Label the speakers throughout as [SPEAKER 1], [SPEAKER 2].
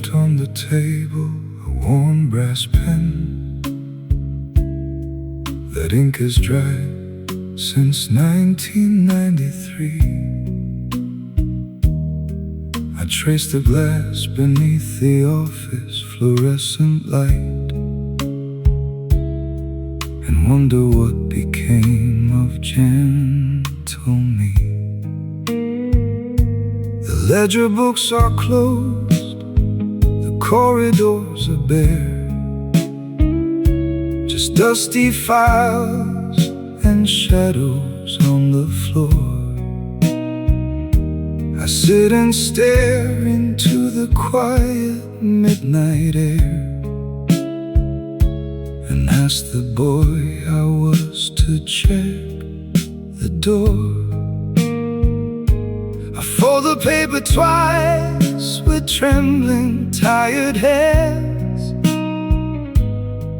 [SPEAKER 1] left on the table a worn brass pen. That ink is dry since 1993. I trace the glass beneath the office fluorescent light and wonder what became of gentle me. The ledger books are closed, the corridors are bare, just dusty files and shadows on the floor. I sit and stare into the quiet midnight air and ask the boy I was to check the door. I fold the paper twice with trembling, tired hands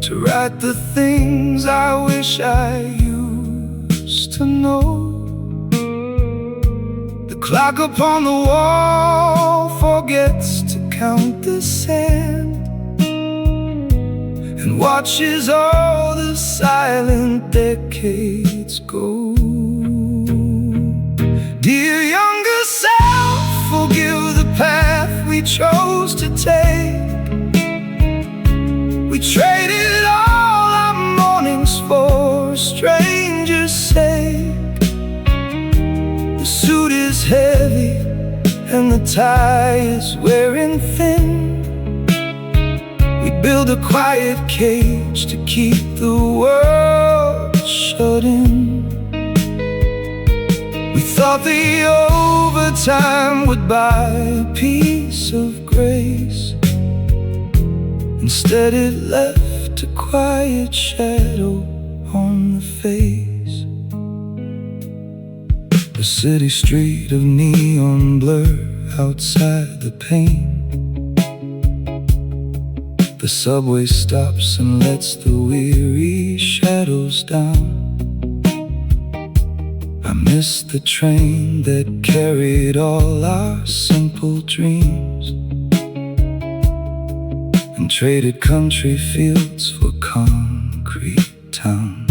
[SPEAKER 1] to write the things I wish I used to know. The clock upon the wall forgets to count the sand and watches all the silent decades go. Dear younger self, forgive the path we chose to take. We traded all our mornings for a stranger's sake. The suit is heavy and the tie is wearing thin. We build a quiet cage to keep the world shut in. We thought the overtime would buy a piece of grace. Instead it left a quiet shadow on the face. The city street of neon blur outside the pane. The subway stops and lets the weary shadows down. I miss the train that carried all our simple dreams and traded country fields for concrete town.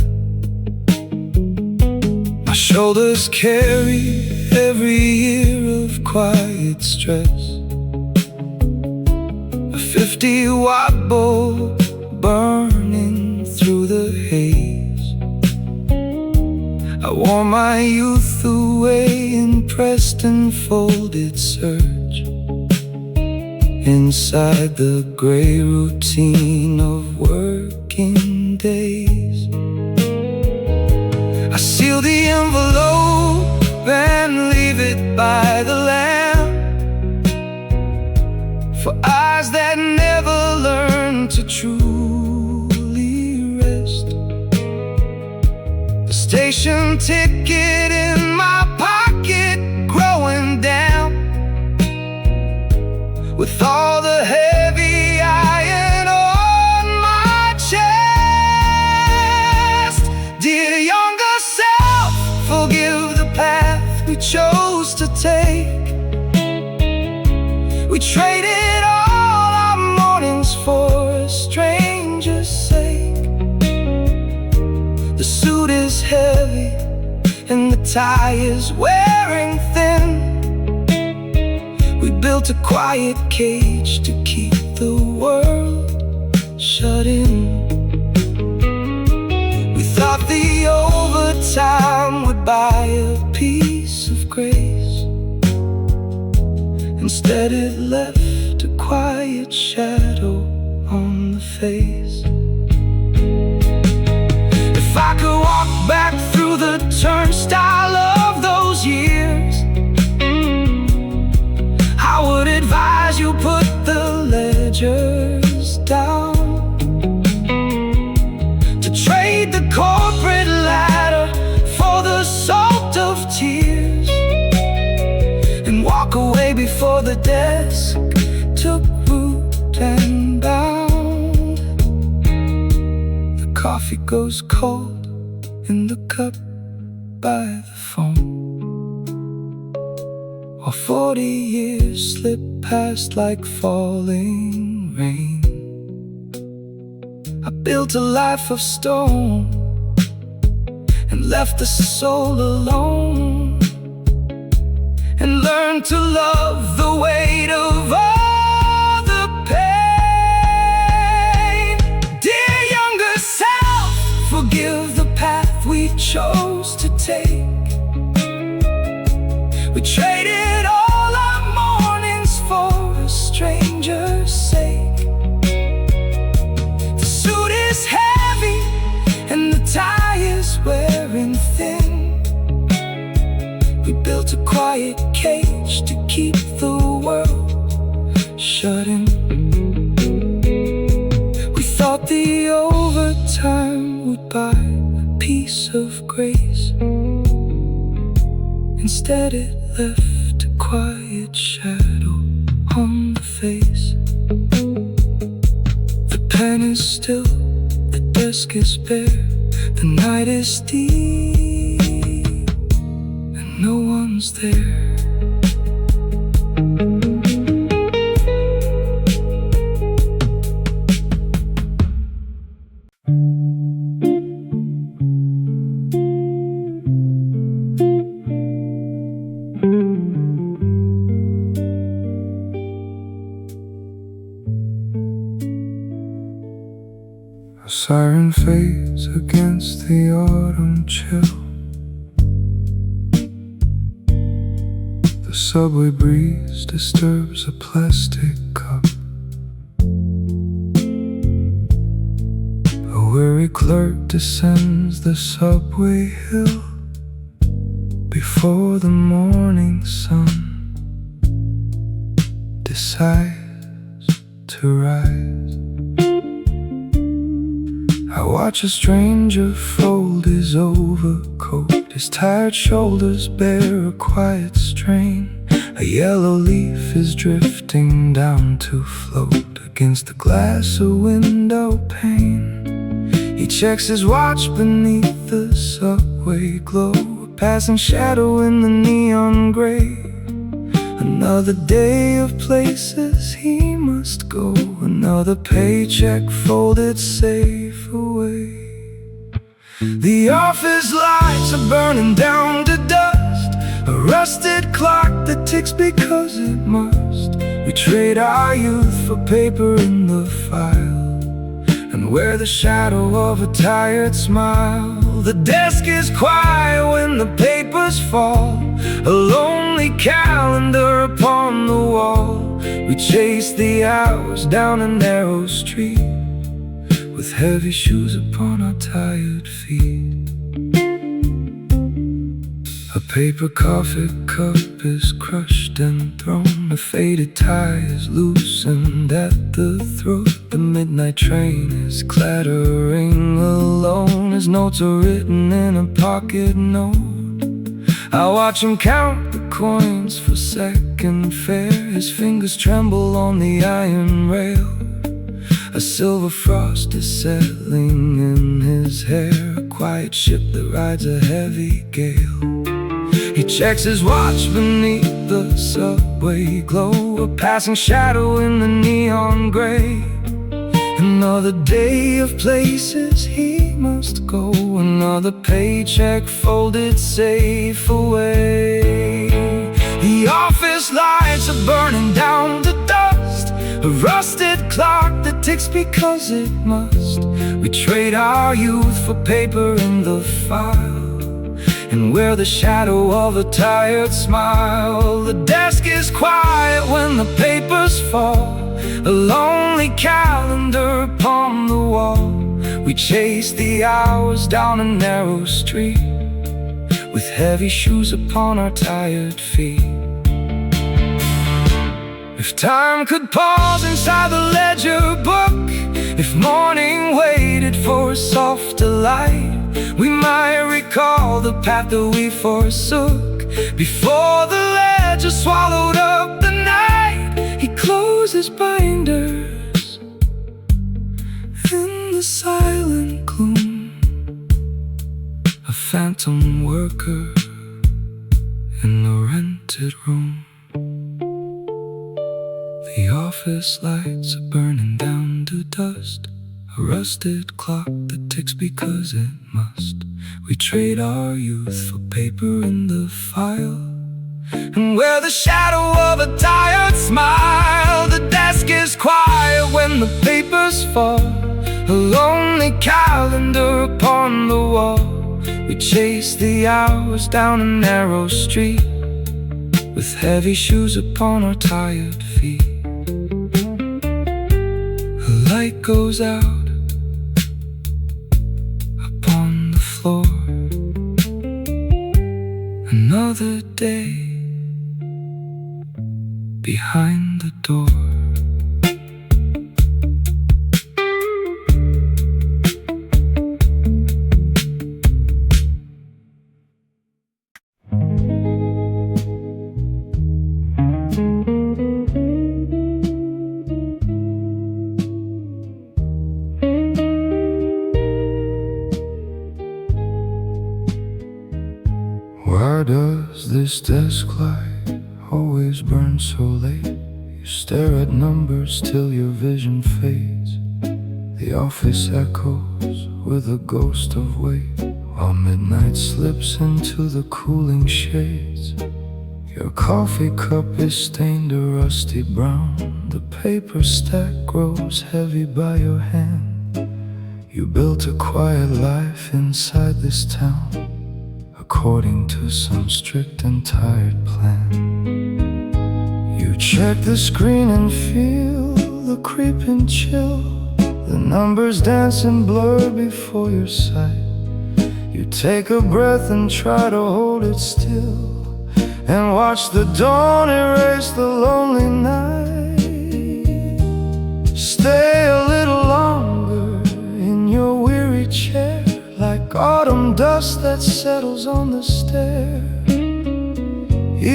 [SPEAKER 1] My shoulders carry every year of quiet stress, a 50-watt bulb burning through the haze. I wore my youth away in pressed and folded serge inside the gray routine of working days. I seal the envelope and leave it by the lamp for eyes that never learn to truly rest. The station ticket in my pocket growing down with all the heavy iron on my chest. Dear younger self, forgive the path we chose to take. We traded all our mornings for a stranger's sake. The suit is heavy and the tie is wearing thin. We built a quiet cage to keep the world shut in. We thought the overtime would buy a piece of grace. Instead it left a quiet shadow on the face. If I could walk back through the turnstile of those years, I would advise you put the ledgers down, to trade the corporate ladder for the salt of tears, and walk away before the desk took root and bound. The coffee goes cold in the cup by the phone, While 40 years slip past like falling rain. I built a life of stone and left the soul alone, and learned to love the weight of all the pain. Dear younger self, forgive the path we chose to take. We traded all our mornings for a stranger's sake. The suit is heavy and the tie is wearing thin. We built a quiet cage to keep the world shut in. We thought the overtime would buy a piece of grace. Instead it left a quiet shadow on the face. The pen is still, the desk is bare, the night is deep, and no one's there. A siren fades against the autumn chill. The subway breeze disturbs a plastic cup. A weary clerk descends the subway hill before the morning sun decides to rise. I watch a stranger fold his overcoat. His tired shoulders bear a quiet strain. A yellow leaf is drifting down to float against the glass of window pane. He checks his watch beneath the subway glow, a passing shadow in the neon gray. Another day of places he must go, another paycheck folded safe away. The office lights are burning down to dust, a rusted clock that ticks because it must. We trade our youth for paper in the file, and wear the shadow of a tired smile. The desk is quiet when the papers fall, a lonely calendar upon the wall. We chase the hours down a narrow street, with heavy shoes upon our tired feet. A paper coffee cup is crushed and thrown, a faded tie is loosened at the throat. The midnight train is clattering alone, his notes are written in a pocket note. I watch him count the coins for second fare, his fingers tremble on the iron rail. A silver frost is settling in his hair, a quiet ship that rides a heavy gale. He checks his watch beneath the subway glow, a passing shadow in the neon gray. Another day of places he must go, another paycheck folded safe away. The office lights are burning down to dust, a rusted clock that ticks because it must. We trade our youth for paper in the file, and wear the shadow of a tired smile. The desk is quiet when the papers fall, a lonely calendar upon the wall. We chase the hours down a narrow street, with heavy shoes upon our tired feet. If time could pause inside the ledger book, if morning waited for a softer light, we might recall the path that we forsook before the ledger swallowed up the night. He closes binders in the silent gloom, a phantom worker in a rented room. office lights are burning down to dust. A rusted clock that ticks because it must. We trade our youth for paper in the file, and we're the shadow of a tired smile. The desk is quiet when the papers fall, a lonely calendar upon the wall. We chase the hours down a narrow street, with heavy shoes upon our tired feet. A light goes out upon the floor. Another day behind the door. Why does this desk light always burn so late? You stare at numbers till your vision fades. The office echoes with a ghost of weight, while midnight slips into the cooling shades. Your coffee cup is stained a rusty brown. The paper stack grows heavy by your hand. You built a quiet life inside this town, according to some strict and tired plan. You check the screen and feel the creeping chill. The numbers dance and blur before your sight. You take a breath and try to hold it still, and watch the dawn erase the lonely night. Stay a little longer in your weary chair, like autumn dust that settles on the stair.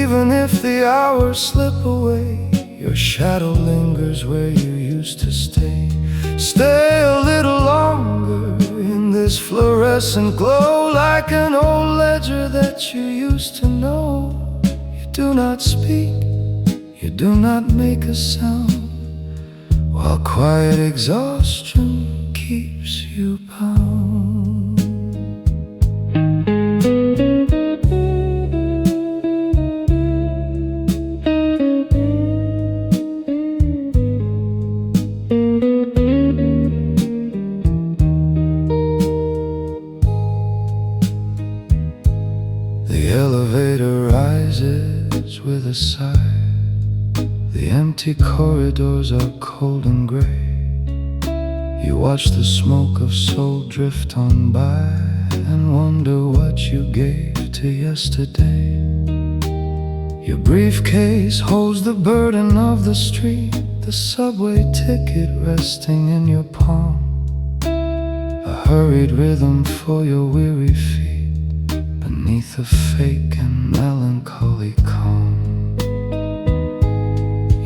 [SPEAKER 1] Even if the hours slip away, your shadow lingers where you used to stay. Stay a little longer in this fluorescent glow, like an old ledger that you used to know. You do not speak, you do not make a sound, while quiet exhaustion keeps you bound. The elevator rises with a sigh. The empty corridors are cold and gray. You watch the smoke of soul drift on by, and wonder what you gave to yesterday. Your briefcase holds the burden of the street, the subway ticket resting in your palm, a hurried rhythm for your weary feet, beneath a fake and melancholy calm.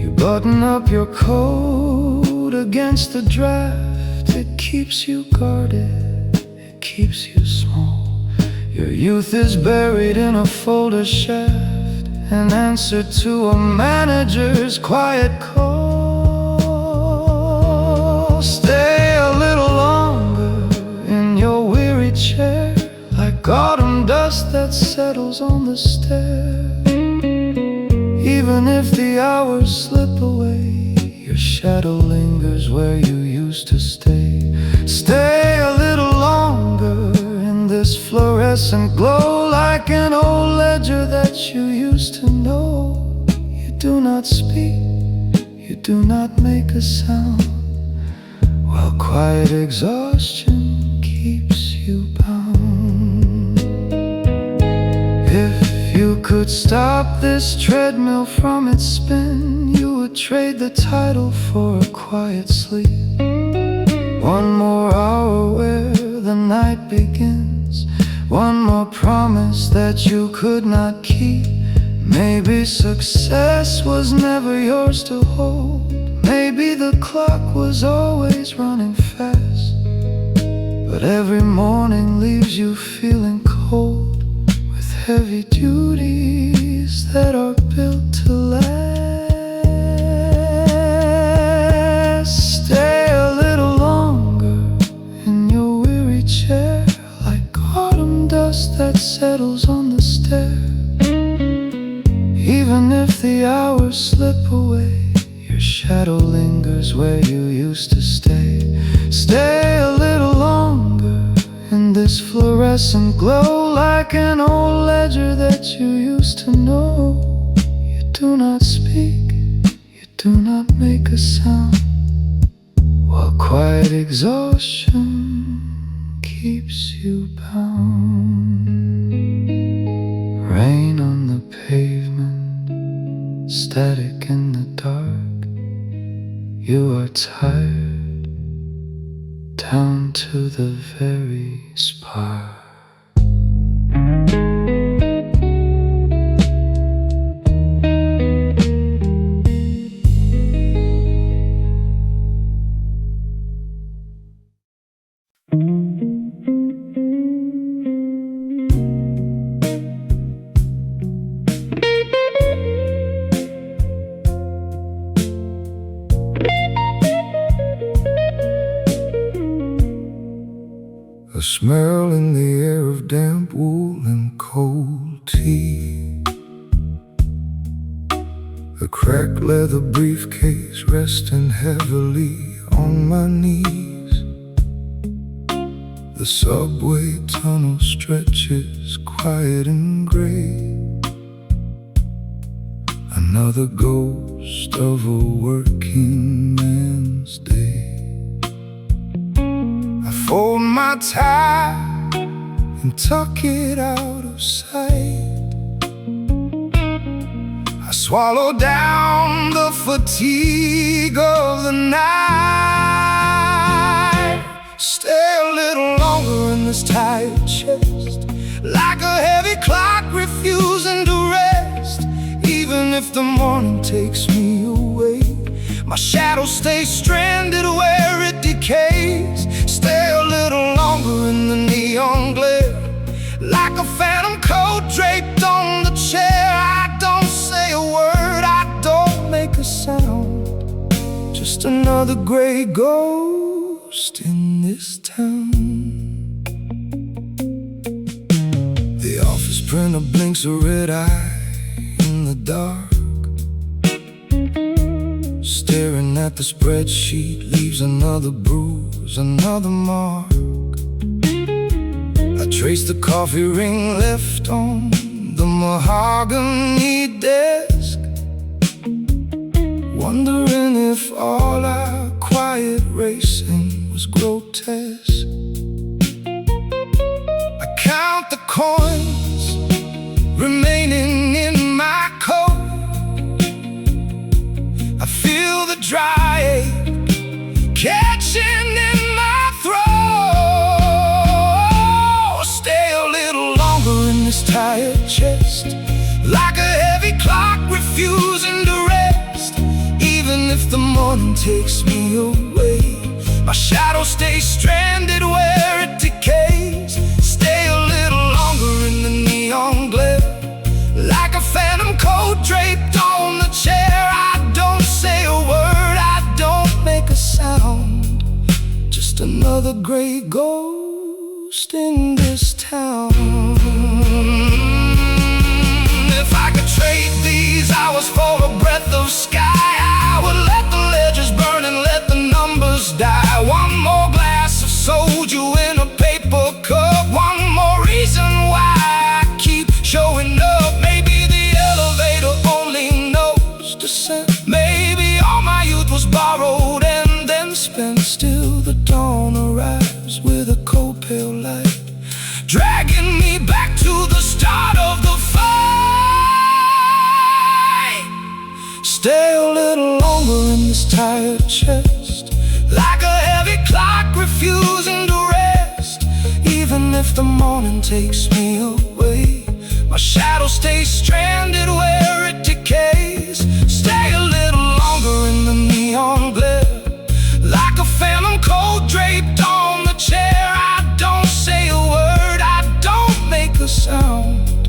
[SPEAKER 1] You button up your coat against the draft. It keeps you guarded, it keeps you small. Your youth is buried in a folder shaft, an answer to a manager's quiet call. Stay a little longer in your weary chair, like autumn dust that settles on the stair. Even if the hours slip away, your shadow lingers where you used to stay. Stay a little longer in this fluorescent glow, like an old ledger that you used to know. You do not speak, you do not make a sound, while quiet exhaustion keeps you bound. If you could stop this treadmill from its spin, you would trade the title for a quiet sleep. One more hour where the night begins, one more promise that you could not keep. Maybe success was never yours to hold. Maybe the clock was always running fast, but every morning leaves you feeling cold, with heavy duties that are built to last. where you used to stay. Stay a little longer in this fluorescent glow, like an old ledger that you used to know. You do not speak, you do not make a sound, while quiet exhaustion keeps you bound. Rain on the pavement, static in the dark. You are tired, down to the very spark. A smell in the air of damp wool and cold tea. A cracked leather briefcase resting heavily on my knees. The subway tunnel stretches quiet and gray. Another ghost of a working man's day. Fold my tie and tuck it out of sight. I swallow down the fatigue of the night. Stay a little longer in this tired chest, like a heavy clock refusing to rest. Even if the morning takes me away, my shadow stays stranded where it decays. Stay a little longer in the neon glare, like a phantom coat draped on the chair. I don't say a word, I don't make a sound, just another gray ghost in this town. The office printer blinks a red eye in the dark. Staring at the spreadsheet leaves another bruise, another mark. I trace the coffee ring left on the mahogany desk, wondering if all our quiet racing was grotesque. I count the coins remaining in my coat. I feel the dry ache catching in my throat. Stay a little longer in this tired chest, like a heavy clock refusing to rest. Even if the morning takes me away, my shadow stays stranded where it decays. Stay a little longer in the neon glare, like a phantom coat draped on the chair. I don't say a word, I don't make a sound, just another gray ghost in this town. If I could trade these hours for a breath of sky, I would let the ledgers burn and let the numbers die. One more glass of soju in a paper cup, one more reason why I keep showing up. Maybe the elevator only knows descent. Maybe all my youth was borrowed and then spent. Still the dawn arrives with a cold pale light, dragging me back to the start of the fight. Stay a little longer in this tired chest, like a heavy clock refusing to rest. Even if the morning takes me away, my shadow stays stranded where it decays. Stay a little longer in the neon glare, like a phantom coat draped on the chair. I don't say a word, I don't make a sound,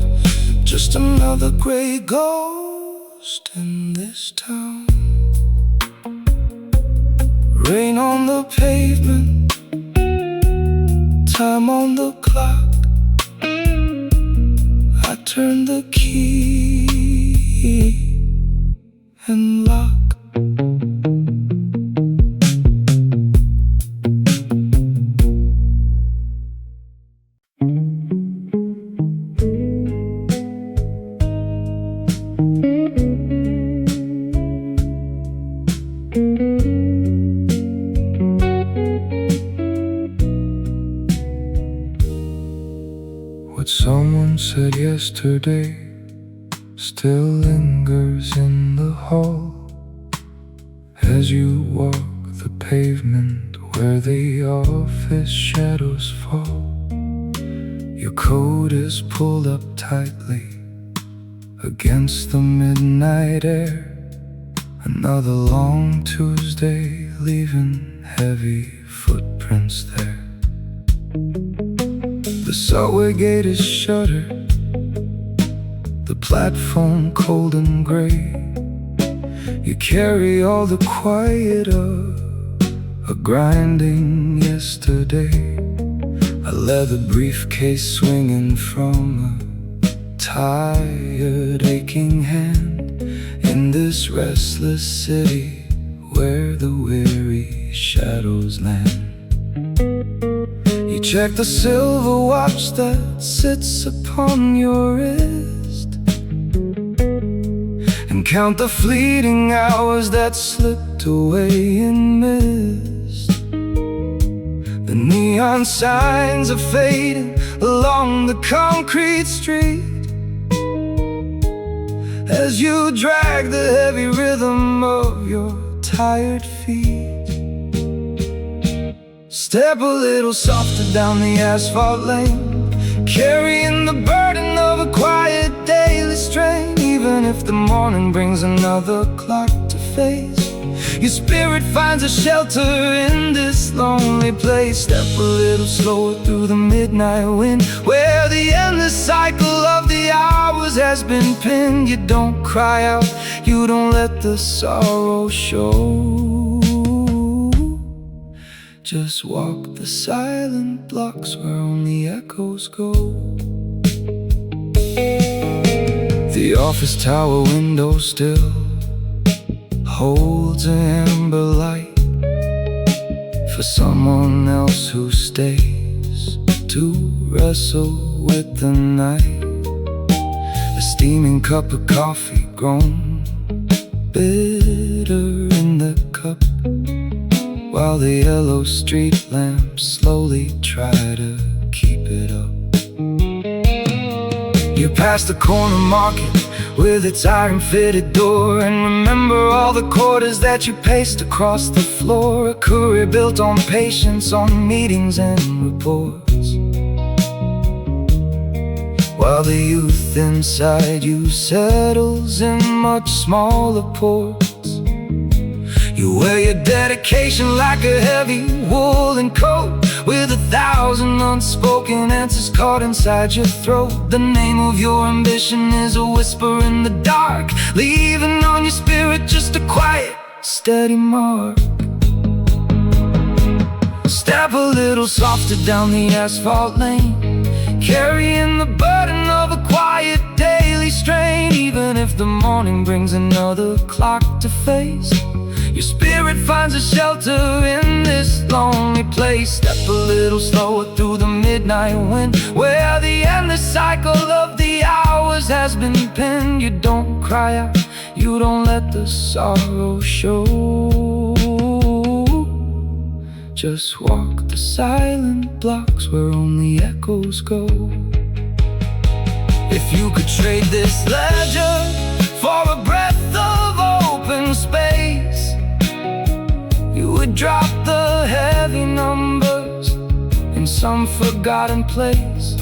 [SPEAKER 1] just another gray ghost in this town. Rain on the pavement, time on the clock. I turn the key and lock. said yesterday still lingers in the hall as you walk the pavement where the office shadows fall. Your coat is pulled up tightly against the midnight air. Another long Tuesday, leaving heavy footprints there. The subway gate is shuttered, the platform cold and gray. You carry all the quiet of a grinding yesterday. A leather briefcase swinging from a tired, aching hand in this restless city where the weary shadows land. You check the silver watch that sits upon your wrist and count the fleeting hours that slipped away in mist. The neon signs are fading along the concrete street as you drag the heavy rhythm of your tired feet. Step a little softer down the asphalt lane, carrying the burden of a quiet daily strain. Even if the morning brings another clock to face, your spirit finds a shelter in this lonely place. Step a little slower through the midnight wind, where the endless cycle of the hours has been pinned. You don't cry out, you don't let the sorrow show. Just walk the silent blocks where only echoes go. The office tower window still holds an amber light for someone else who stays to wrestle with the night. A steaming cup of coffee grown bitter in the cup, while the yellow street lamps slowly try to keep it up. You pass the corner market with its iron-fitted door, and remember all the quarters that you paced across the floor. A career built on patience, on meetings and reports, while the youth inside you settles in much smaller ports. You wear your dedication like a heavy woolen coat, with 1,000 unspoken answers caught inside your throat. The name of your ambition is a whisper in the dark, leaving on your spirit just a quiet, steady mark. Step a little softer down the asphalt lane, carrying the burden of a quiet daily strain. Even if the morning brings another clock to face, your spirit finds a shelter in this lonely place. Step a little slower through the midnight wind, where the endless cycle of the hours has been pinned. You don't cry out, you don't let the sorrow show. Just walk the silent blocks where only echoes go. If you could trade this ledger for a breath of open space, you would drop the heavy numbers in some forgotten place.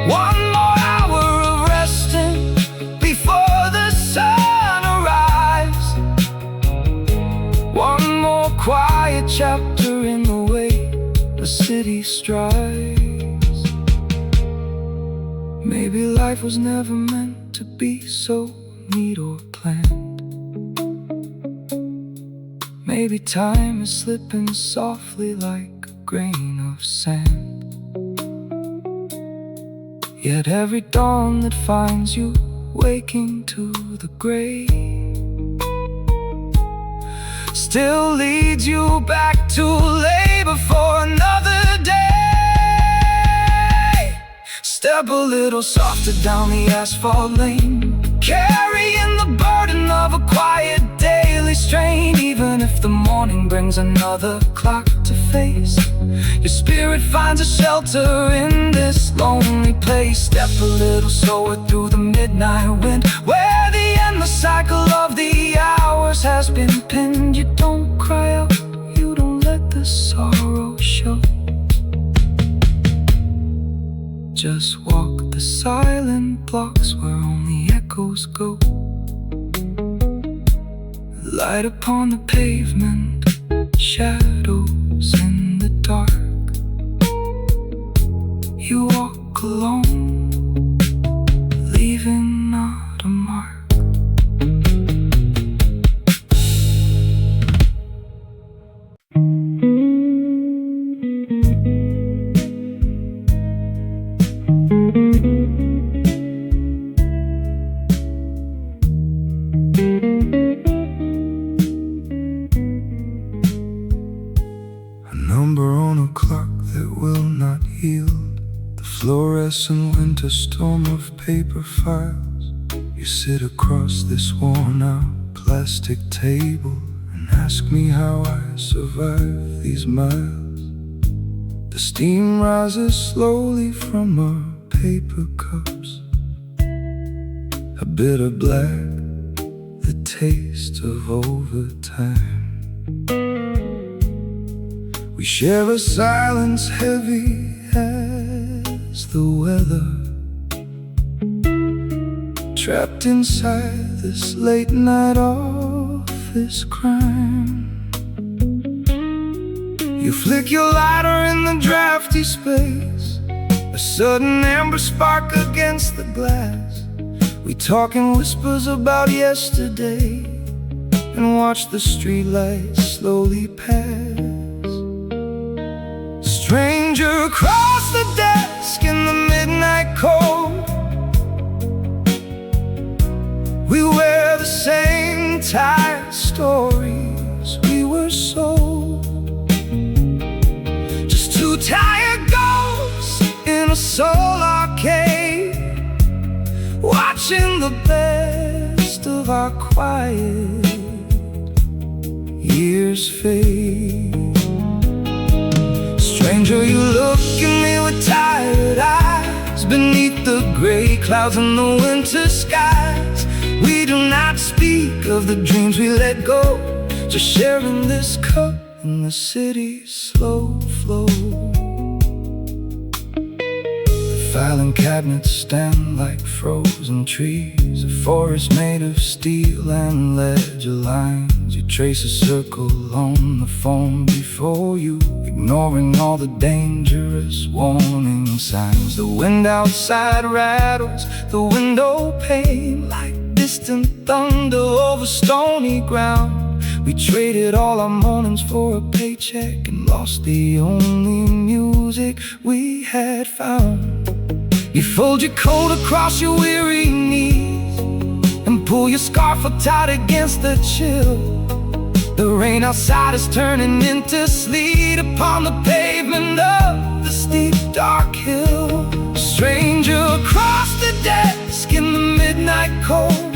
[SPEAKER 1] One more hour of resting before the sun arrives. One more quiet chapter in the way the city strives. Maybe life was never meant to be so neat or planned. Maybe time is slipping softly like a grain of sand. Yet every dawn that finds you waking to the grave still leads you back to labor for another day. Step a little softer down the asphalt lane, carrying the burden of a quiet daily mentally strained, even if the morning brings another clock to face. Your spirit finds a shelter in this lonely place. Step a little slower through the midnight wind, where the endless cycle of the hours has been pinned. You don't cry out, you don't let the sorrow show. Just walk the silent blocks where only echoes go. Light upon the pavement, shadows in the dark. You walk alone, leaving not a mark. Fluorescent winter storm of paper files. You sit across this worn-out plastic table and ask me how I survive these miles. The steam rises slowly from our paper cups, a bitter black, the taste of overtime. We share a silence heavy as the weather, trapped inside this late night office crime. You flick your lighter in the drafty space, a sudden amber spark against the glass. We talk in whispers about yesterday and watch the streetlights slowly pass. Stranger across the desk in the midnight cold, we wear the same tired stories we were sold. Just two tired ghosts in a soul arcade, watching the best of our quiet years fade. Stranger, you look at me with tired eyes beneath the gray clouds and the winter skies. We do not speak of the dreams we let go, just sharing this cup in the city's slow flow. The filing cabinets stand like frozen trees, a forest made of steel and ledger lines. You trace a circle on the phone before you, ignoring all the dangerous warning signs. The wind outside rattles the window pane like distant thunder over stony ground. We traded all our mornings for a paycheck and lost the only music we had found. You fold your coat across your weary knees and pull your scarf up tight against the chill. The rain outside is turning into sleet upon the pavement of the steep dark hill. Stranger across the desk in the midnight cold,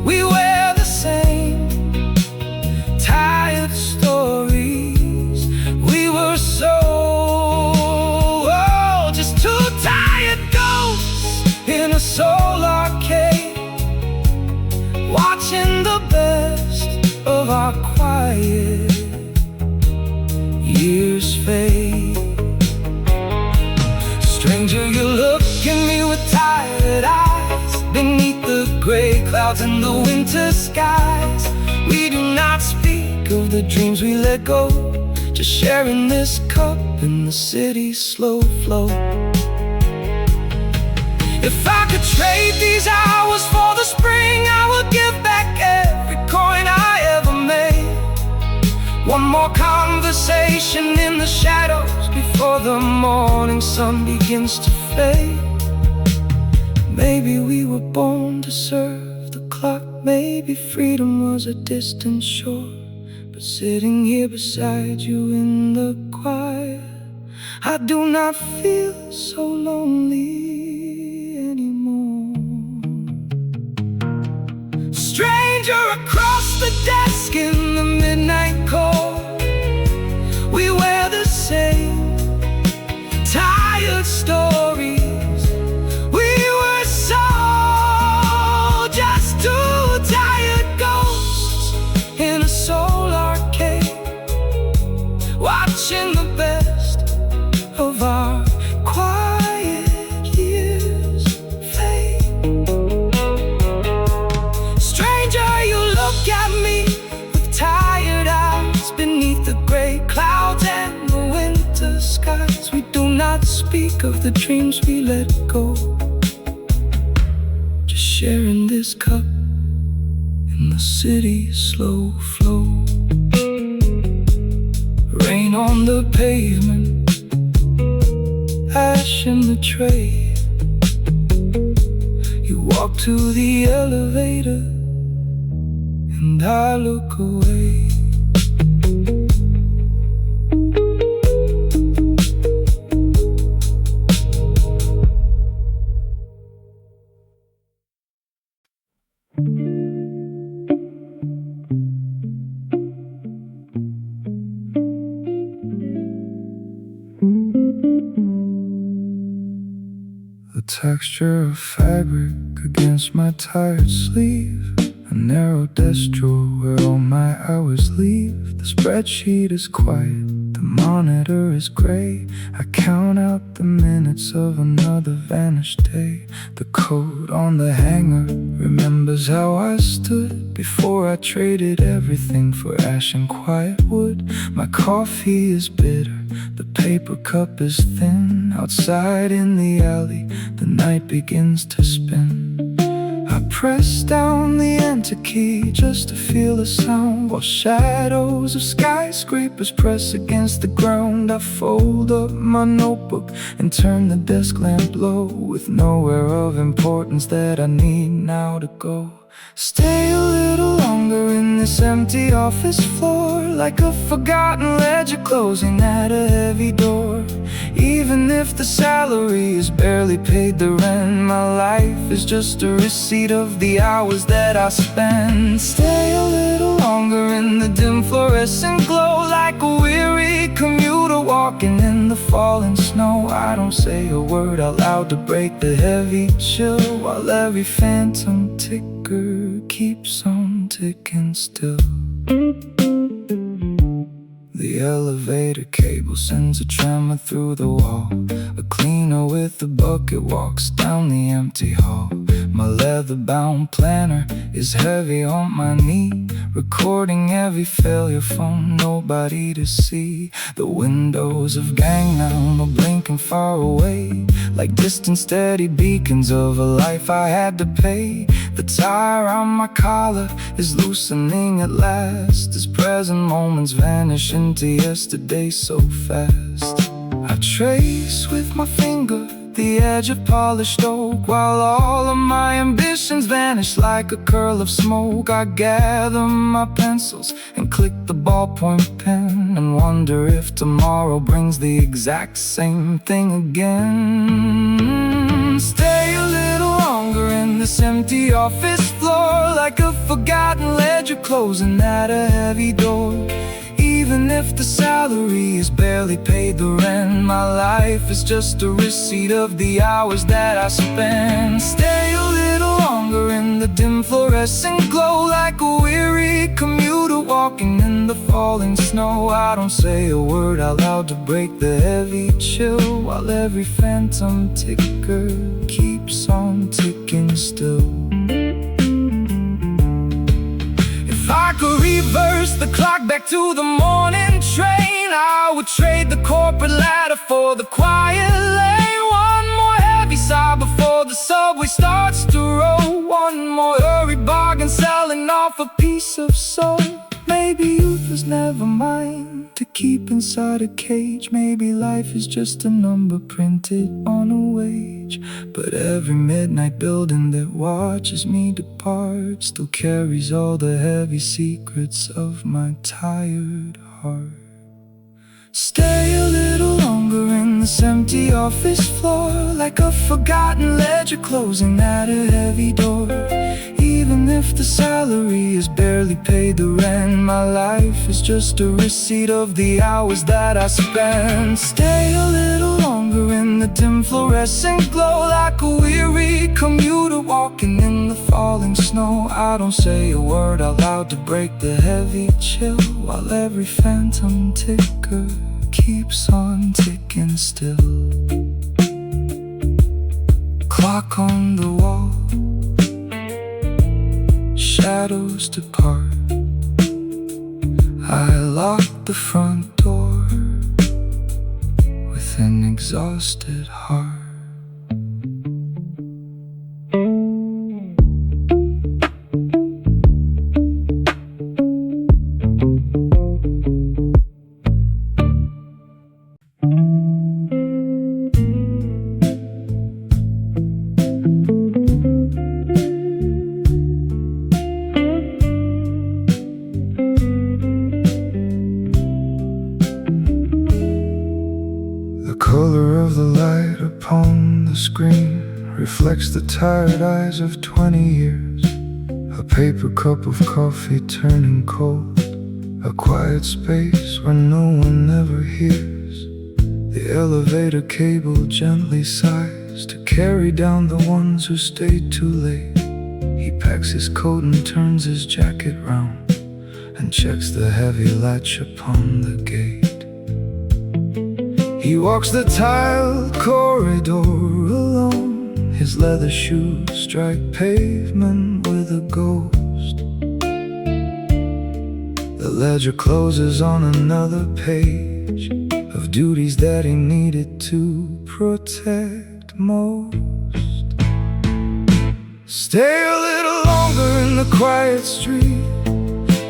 [SPEAKER 1] we wear the same tired stories we were sold. Oh, just two tired ghosts in a soul arcade, watching the best of our quiet years fade. Stranger, you look at me with tired eyes beneath the gray clouds and the winter skies. We do not speak of the dreams we let go, just sharing this cup in the city's slow flow. If I could trade these hours for the spring, I would give back every coin I ever made. One more conversation in the shadows before the morning sun begins to fade. Maybe we were born to serve the clock, maybe freedom was a distant shore. But sitting here beside you in the quiet, I do not feel so lonely anymore. Stranger across the wake of the dreams we let go. Just sharing this cup in the city's slow flow. Rain on the pavement, ash in the tray. You walk to the elevator and I look away. The texture of fabric against my tired sleeve, a narrow desk drawer where all my hours leave. The spreadsheet is quiet, the monitor is gray. I count out the minutes of another vanished day. The coat on the hanger remembers how I stood before I traded everything for ash and quiet wood. My coffee is bitter, the paper cup is thin. Outside in the alley, the night begins to spin. I press down the enter key just to feel the sound, while shadows of skyscrapers press against the ground. I fold up my notebook and turn the desk lamp low, with nowhere of importance that I need now to go. Stay a little longer in this empty office floor, like a forgotten ledger closing at a heavy door. Even if the salary is barely paid the rent, my life is just a receipt of the hours that I spend. Stay a little longer in the dim fluorescent glow, like a weary commuter walking in the falling snow. I don't say a word out loud to break the heavy chill, while every phantom ticker keeps on ticking still. The elevator cable sends a tremor through the wall. A cleaner with a bucket walks down the empty hall. My leather-bound planner is heavy on my knee, recording every failure from nobody to see. The windows of Gangnam are blinking far away, like distant steady beacons of a life I had to pay. The tie around my collar is loosening at last, as present moments vanish into yesterday so fast. I trace with my finger the edge of polished oak, while all of my ambitions vanish like a curl of smoke. I gather my pencils and click the ballpoint pen, and wonder if tomorrow brings the exact same thing again. Stay a little longer in this empty office floor, like a forgotten ledger closing at a heavy door. Even if the salary is barely paid the rent, my life is just a receipt of the hours that I spend. Stay a little longer in the dim fluorescent glow, like a weary commuter walking in the falling snow. I don't say a word out loud to break the heavy chill, while every phantom ticker keeps on ticking still. If I could reverse the clock back to the morning train, I would trade the corporate ladder for the quiet lane. One more heavy sigh before the subway starts to roll. One more hurried bargain selling off a piece of soul. Maybe youth was never mine to keep inside a cage. Maybe life is just a number printed on a wage. But every midnight building that watches me depart still carries all the heavy secrets of my tired heart. Stay a little longer in this empty office floor, like a forgotten ledger closing at a heavy door. Even if the salary is barely paid the rent, my life is just a receipt of the hours that I spend. Stay a little longer in the dim fluorescent glow, like a weary commuter walking in the falling snow. I don't say a word out loud to break the heavy chill, while every phantom ticker keeps on ticking still. Clock on the wall, shadows depart. I lock the front door with an exhausted heart. Reflects the tired eyes of 20 years. A paper cup of coffee turning cold. A quiet space where no one ever hears. The elevator cable gently sighs to carry down the ones who stayed too late. He packs his coat and turns his jacket round and checks the heavy latch upon the gate. He walks the tiled corridor alone. His leather shoes strike pavement with a ghost. The ledger closes on another page of duties that he needed to protect most. Stay a little longer in the quiet street,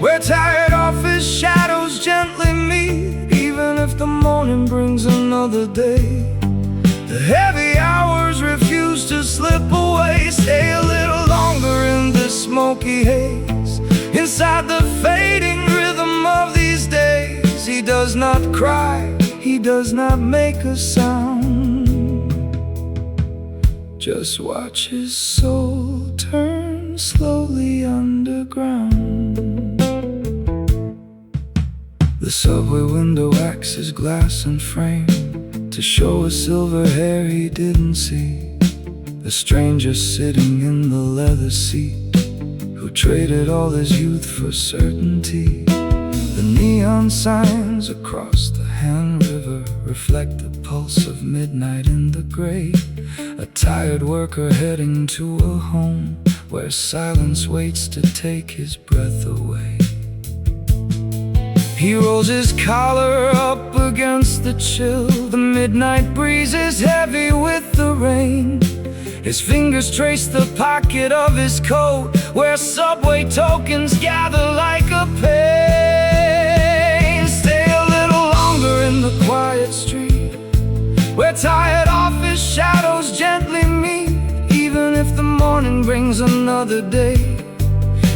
[SPEAKER 1] where tired office shadows gently meet. Even if the morning brings another day, the heavy hours refuse to slip away. Stay a little longer in this smoky haze, inside the fading rhythm of these days. He does not cry, he does not make a sound. Just watch his soul turn slowly underground. The subway window acts as glass and frame to show a silver hair he didn't see. A stranger sitting in the leather seat, who traded all his youth for certainty. The neon signs across the Han River reflect the pulse of midnight in the gray. A tired worker heading to a home where silence waits to take his breath away. He rolls his collar up against the chill. The midnight breeze is heavy with the rain. His fingers trace the pocket of his coat, where subway tokens gather like a pain. Stay a little longer in the quiet street, where tired office shadows gently meet. Even if the morning brings another day,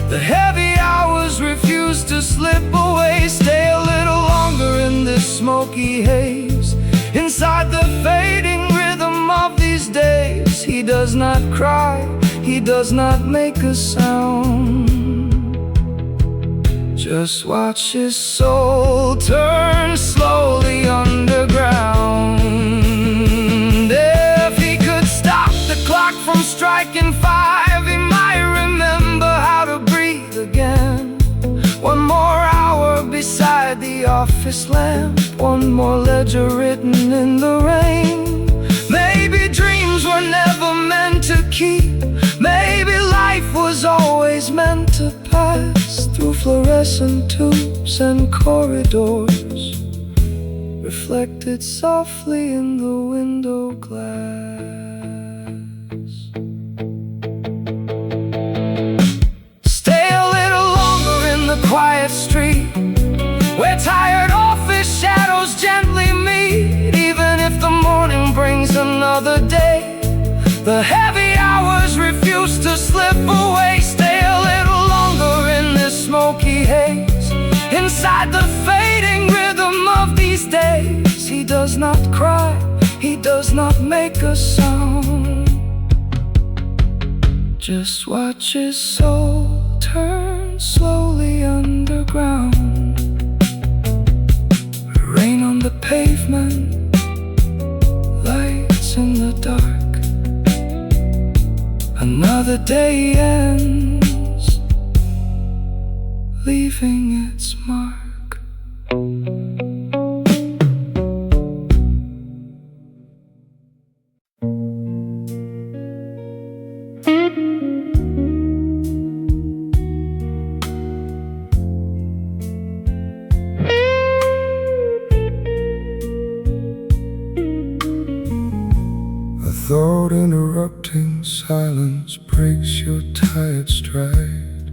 [SPEAKER 1] the heavy hours refuse to slip away. Stay a little longer in this smoky haze, inside the fading rhythm of these days. He does not cry, he does not make a sound. Just watch his soul turn slowly underground. If he could stop the clock from striking 5, he might remember how to breathe again. One more hour beside the office lamp, one more ledger written in the rain. Maybe dreams were never meant to keep. Maybe life was always meant to pass through fluorescent tubes and corridors, reflected softly in the window glass. Stay a little longer in the quiet street, where tired office shadows gently meet. Even if the morning brings another day, the heavy hours refuse to slip away. Stay a little longer in this smoky haze, inside the fading rhythm of these days. He does not cry, he does not make a sound. Just watch his soul turn slowly underground. Rain on the pavement, lights in the dark. Another day ends, leaving its mark. thought interrupting silence breaks your tired stride.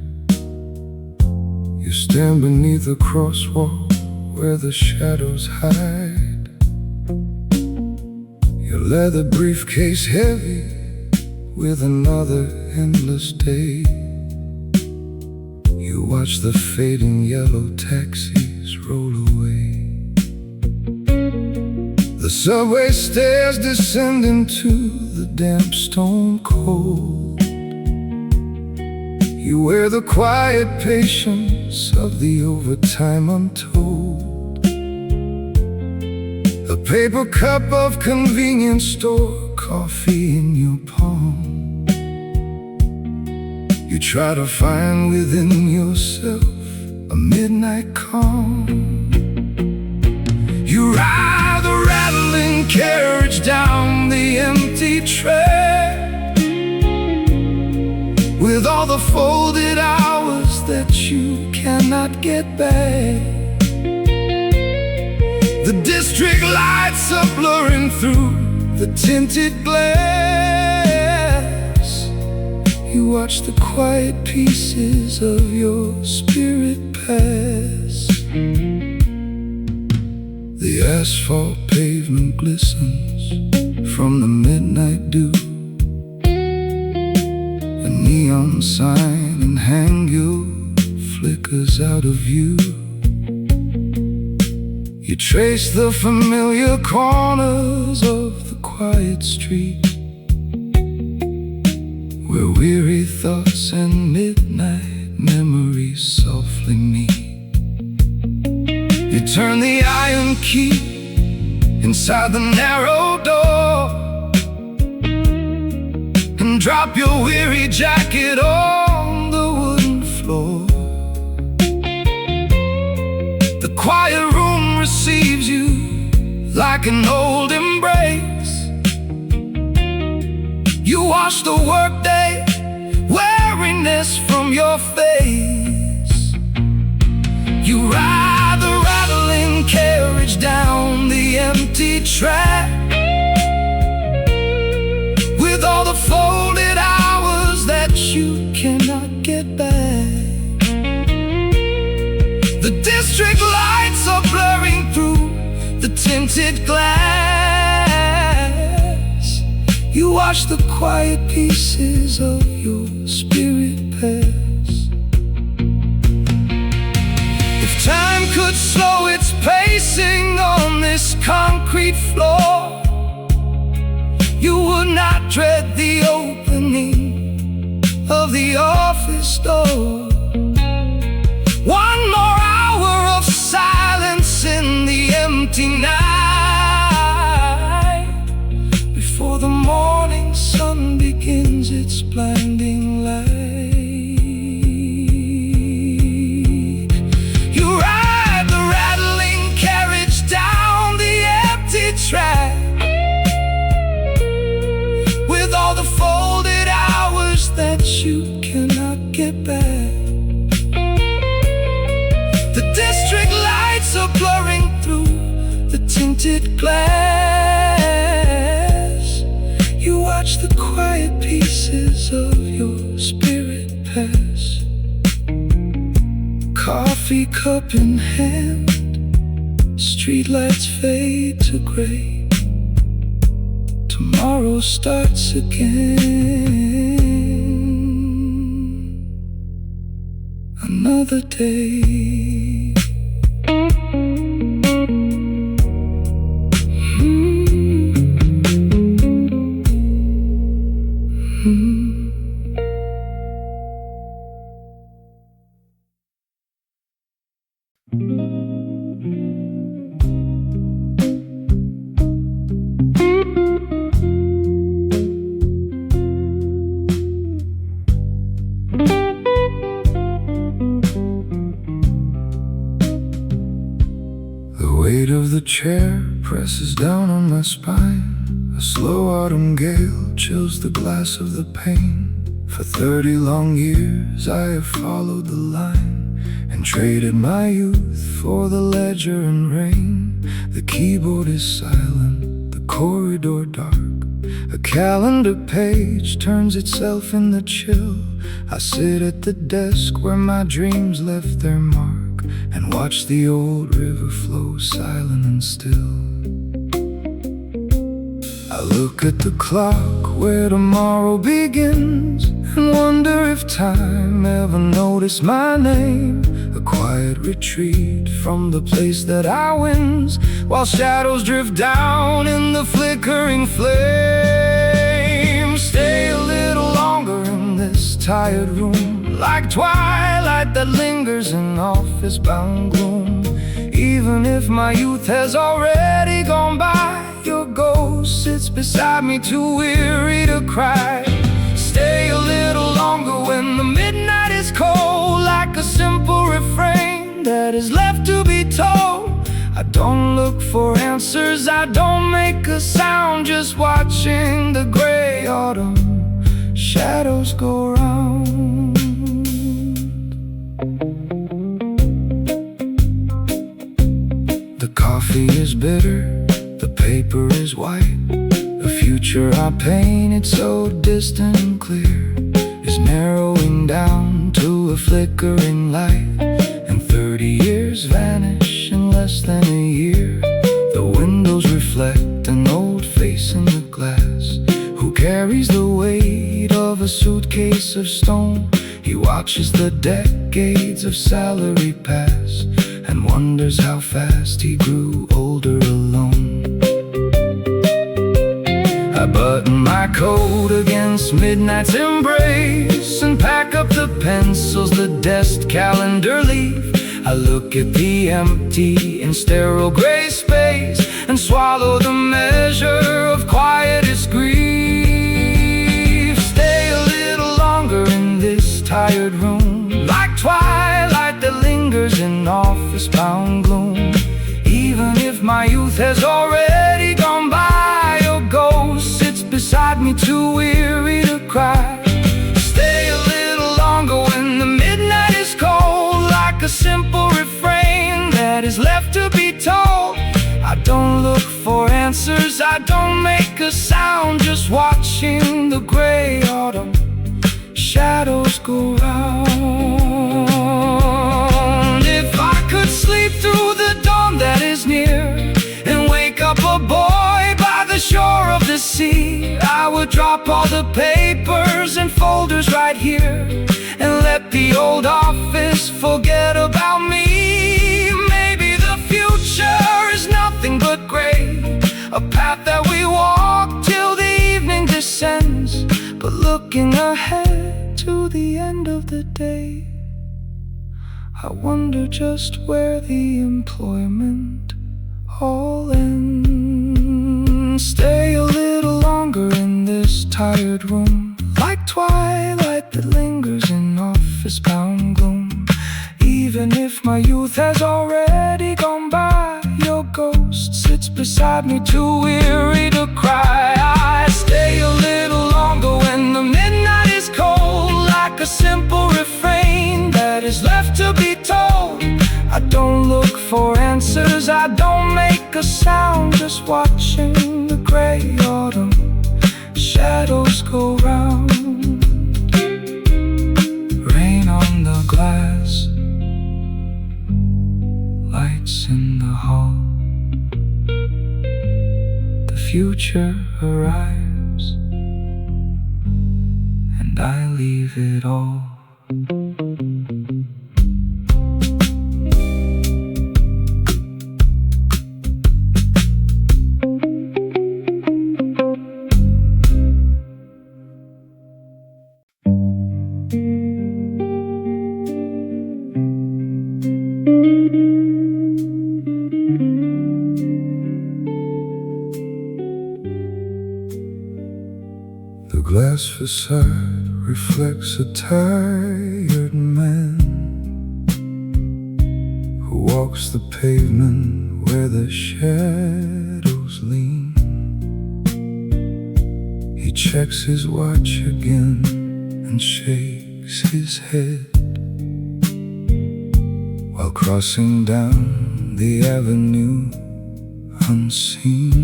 [SPEAKER 1] You stand beneath a crosswalk where the shadows hide. Your leather briefcase heavy with another endless day. You watch the fading yellow taxis roll away. The subway stairs descend into the damp stone cold. You wear the quiet patience of the overtime untold. A paper cup of convenience store coffee in your palm. You try to find within yourself a midnight calm. You ride the rattling carriage down the empty track, with all the folded hours that you cannot get back. The district lights are blurring through the tinted glass. You watch the quiet pieces of your spirit pass. The asphalt pavement glistens from the midnight dew. A neon sign in Hangul flickers out of view. You trace the familiar corners of the quiet street, where weary thoughts and midnight memories softly meet. You turn the iron key inside the narrow door and drop your weary jacket on the wooden floor. The quiet room receives you like an old embrace. You wash the workday weariness from your face. You ride the rattling carriage down the empty track, with all the folded hours that you cannot get back. The district lights are blurring through the tinted glass. You watch the quiet pieces of your spirit pass. If time could slow its pacing on this concrete floor, you would not dread the opening of the office door. One more hour of silence in the empty night, before the morning sun begins its blinding light. You ride the rattling carriage down the empty track, with all the folded hours that you cannot get back. The district lights are blurring through the tinted glass. You watch the quiet pieces of your spirit pass. Coffee cup in hand, streetlights fade to gray. Tomorrow starts again, another day. The weight of the chair presses down on my spine. A slow autumn gale chills the glass of the pane. For 30 long years I have followed the line and traded my youth for the ledger and rain. The keyboard is silent, the corridor dark, a calendar page turns itself in the chill. I sit at the desk where my dreams left their mark and watch the old river flow silent and still. I look at the clock where tomorrow begins and wonder if time ever noticed my name. A quiet retreat from the place that I wins, while shadows drift down in the flickering flame. Stay a little longer in this tired room, like twilight that lingers in office-bound gloom. Even if my youth has already gone by, your ghost sits beside me too weary to cry. Stay a little longer when the midnight is cold, like a simple refrain that is left to be told. I don't look for answers, I don't make a sound, just watching the gray autumn shadows go round. The coffee is bitter, the paper is white. The future I painted so distant and clear is narrowing down to a flickering light. And 30 years vanish in less than a year. The windows reflect an old face in the glass. Who carries the weight of a suitcase of stone? He watches the decades of salary pass and wonders how fast he grew older alone. I button my coat against midnight's embrace and pack up the pencils the desk calendar leave. I look at the empty and sterile gray space and swallow the measure of quietest grief. Stay a little longer in this tired room, like twilight that lingers in office-bound gloom. Even if my youth has already gone by, your ghost sits beside me too weary to cry. Stay a little longer when the midnight is cold, like a simple refrain that is left to be told. I don't look for answers, I don't make a sound, just watching the gray autumn shadows go round. If I could sleep through the dawn that is near and wake up a boy by the shore of the sea, I would drop all the papers and folders right here and let the old office forget about me. Maybe the future is nothing but gray, a path that we walk till the evening descends. But looking ahead to the end of the day, I wonder just where the employment all ends. Stay a little longer in this tired room, like twilight that lingers in office-bound gloom. Even if my youth has already gone by, your ghost sits beside me too weary to cry. I stay a little longer when the midnight is cold, like a simple refrain that is left to be told. I don't look for answers, I don't make a sound, just watching the gray autumn shadows go round. Rain on the glass, lights in the hall. The future arrives and I leave it all. The glass facade reflects a tired man who walks the pavement where the shadows lean. He checks his watch again and shakes his head while crossing down the avenue unseen.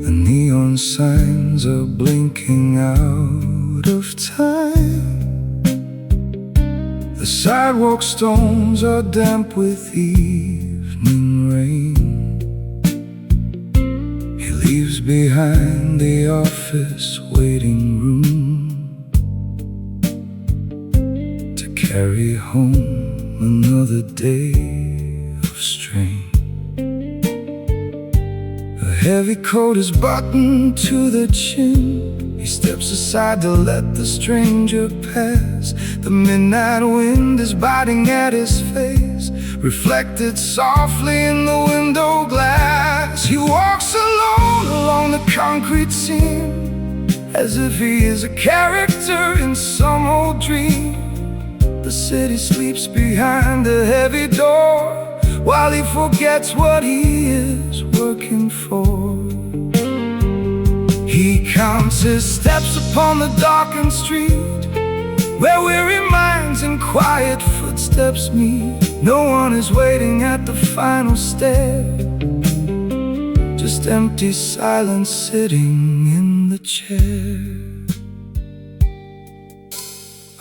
[SPEAKER 1] The neon signs are blinking out of time. The sidewalk stones are damp with evening rain. He leaves behind the office waiting room to carry home another day of strain. A heavy coat is buttoned to the chin. He steps aside to let the stranger pass. The midnight wind is biting at his face, reflected softly in the window glass. He walks alone along the concrete seam, as if he is a character in some old dream. The city sleeps behind a heavy door, while he forgets what he is working for. He counts his steps upon the darkened street, where weary minds and quiet footsteps meet. No one is waiting at the final step, just empty silence sitting in the chair.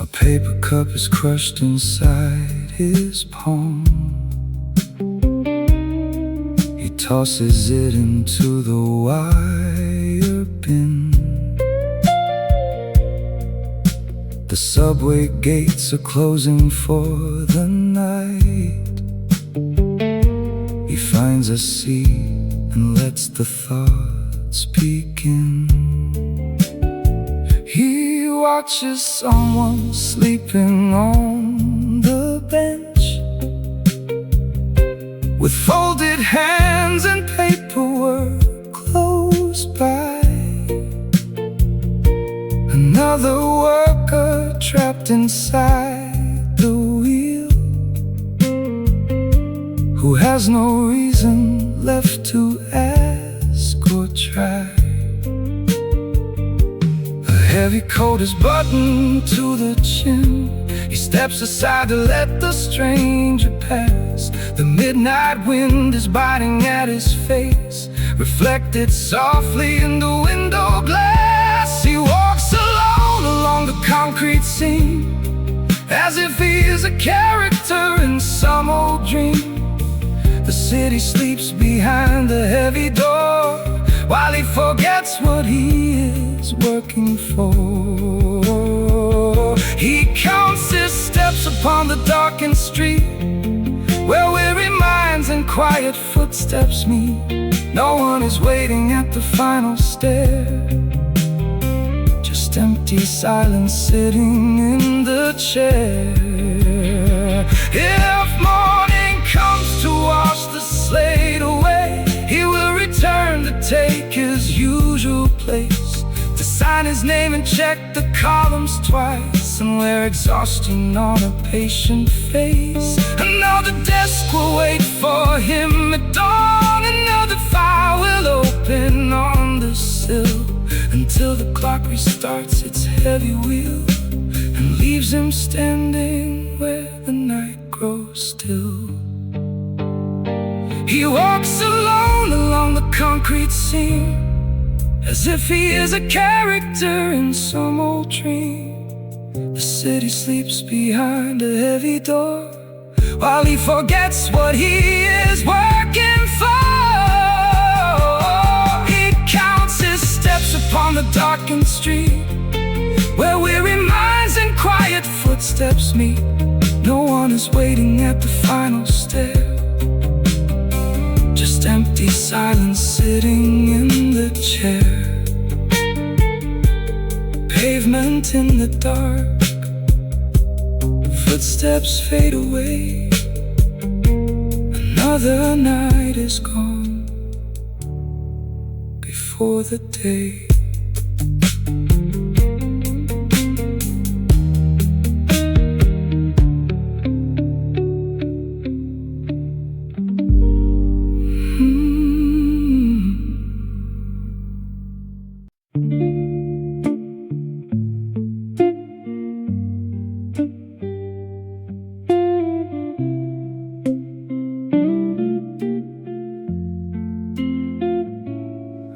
[SPEAKER 1] A paper cup is crushed inside his palm. He tosses it into the wire bin. The subway gates are closing for the night. He finds a seat and lets the thoughts begin. He watches someone sleeping on the bench, with folded hands and paperwork close by. Another worker trapped inside the wheel, who has no reason left to ask or try. A heavy coat is buttoned to the chin. He steps aside to let the stranger pass. The midnight wind is biting at his face, reflected softly in the window glass. He walks alone along the concrete seam, as if he is a character in some old dream. The city sleeps behind the heavy door, while he forgets what he is working for. He counts his steps upon the darkened street, where weary minds and quiet footsteps meet. No one is waiting at the final stair, just empty silence sitting in the chair. If morning comes to wash the slate away, he will return to take his usual place, to sign his name and check the columns twice, and wear exhaustion on a patient face. Another desk will wait for him at dawn. Another file will open on the sill, until the clock restarts its heavy wheel and leaves him standing where the night grows still. He walks alone along the concrete seam, as if he is a character in some old dream. The city sleeps behind a heavy door, while he forgets what he is working for. He counts his steps upon the darkened street, where weary minds and quiet footsteps meet. No one is waiting at the final stair, just empty silence sitting in the chair. Pavement in the dark, footsteps fade away. Another night is gone before the day.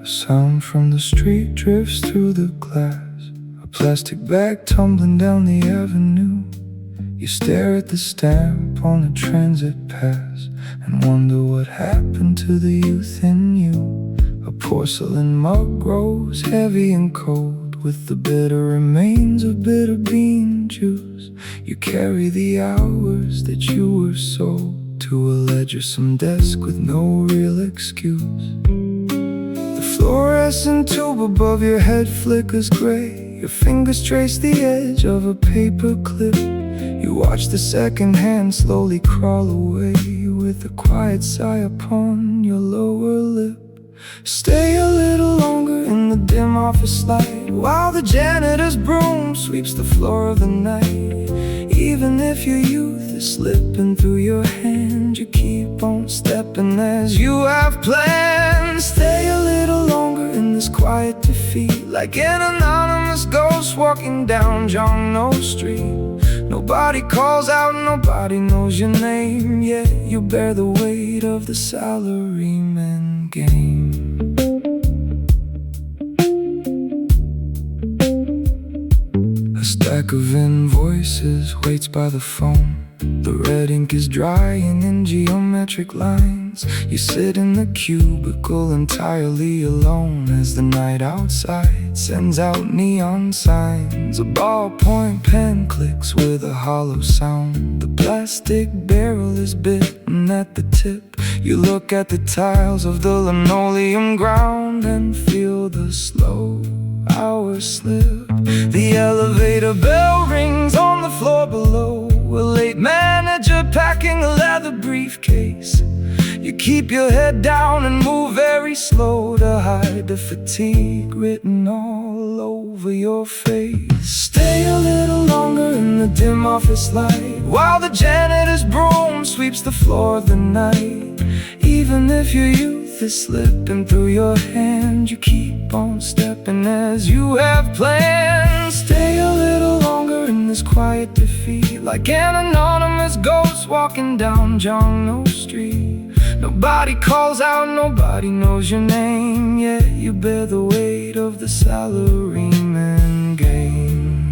[SPEAKER 1] sound from the street drifts through the glass. A plastic bag tumbling down the avenue. You stare at the stamp on a transit pass and wonder what happened to the youth in you. A porcelain mug grows heavy and cold with the bitter remains of bitter bean juice. You carry the hours that you were sold to a ledger, some desk with no real excuse. The fluorescent tube above your head flickers gray. Your fingers trace the edge of a paper clip. You watch the second hand slowly crawl away with a quiet sigh upon your lower lip. Stay a little longer in the dim office light while the janitor's broom sweeps the floor of the night. Even if your youth is slipping through your hand, you keep on stepping as you have planned. Stay a little longer in this quiet defeat, like an anonymous ghost walking down Jongno Street. Nobody calls out, nobody knows your name, yet you bear the weight of the salaryman game. A stack of invoices waits by the phone. The red ink is drying in geometric lines. You sit in the cubicle entirely alone as the night outside sends out neon signs. A ballpoint pen clicks with a hollow sound. The plastic barrel is bitten at the tip. You look at the tiles of the linoleum ground and feel the slow hours slip. The elevator bell rings on the floor below. A late manager packing a leather briefcase. You keep your head down and move very slow to hide the fatigue written all over your face. Stay a little longer in the dim office light while the janitor's broom sweeps the floor of the night. Even if your youth is slipping through your hand, you keep on stepping as you have planned. Stay a little longer in this quiet defeat, like an anonymous ghost walking down Jongno Street. Nobody calls out, nobody knows your name, yet you bear the weight of the salaryman game.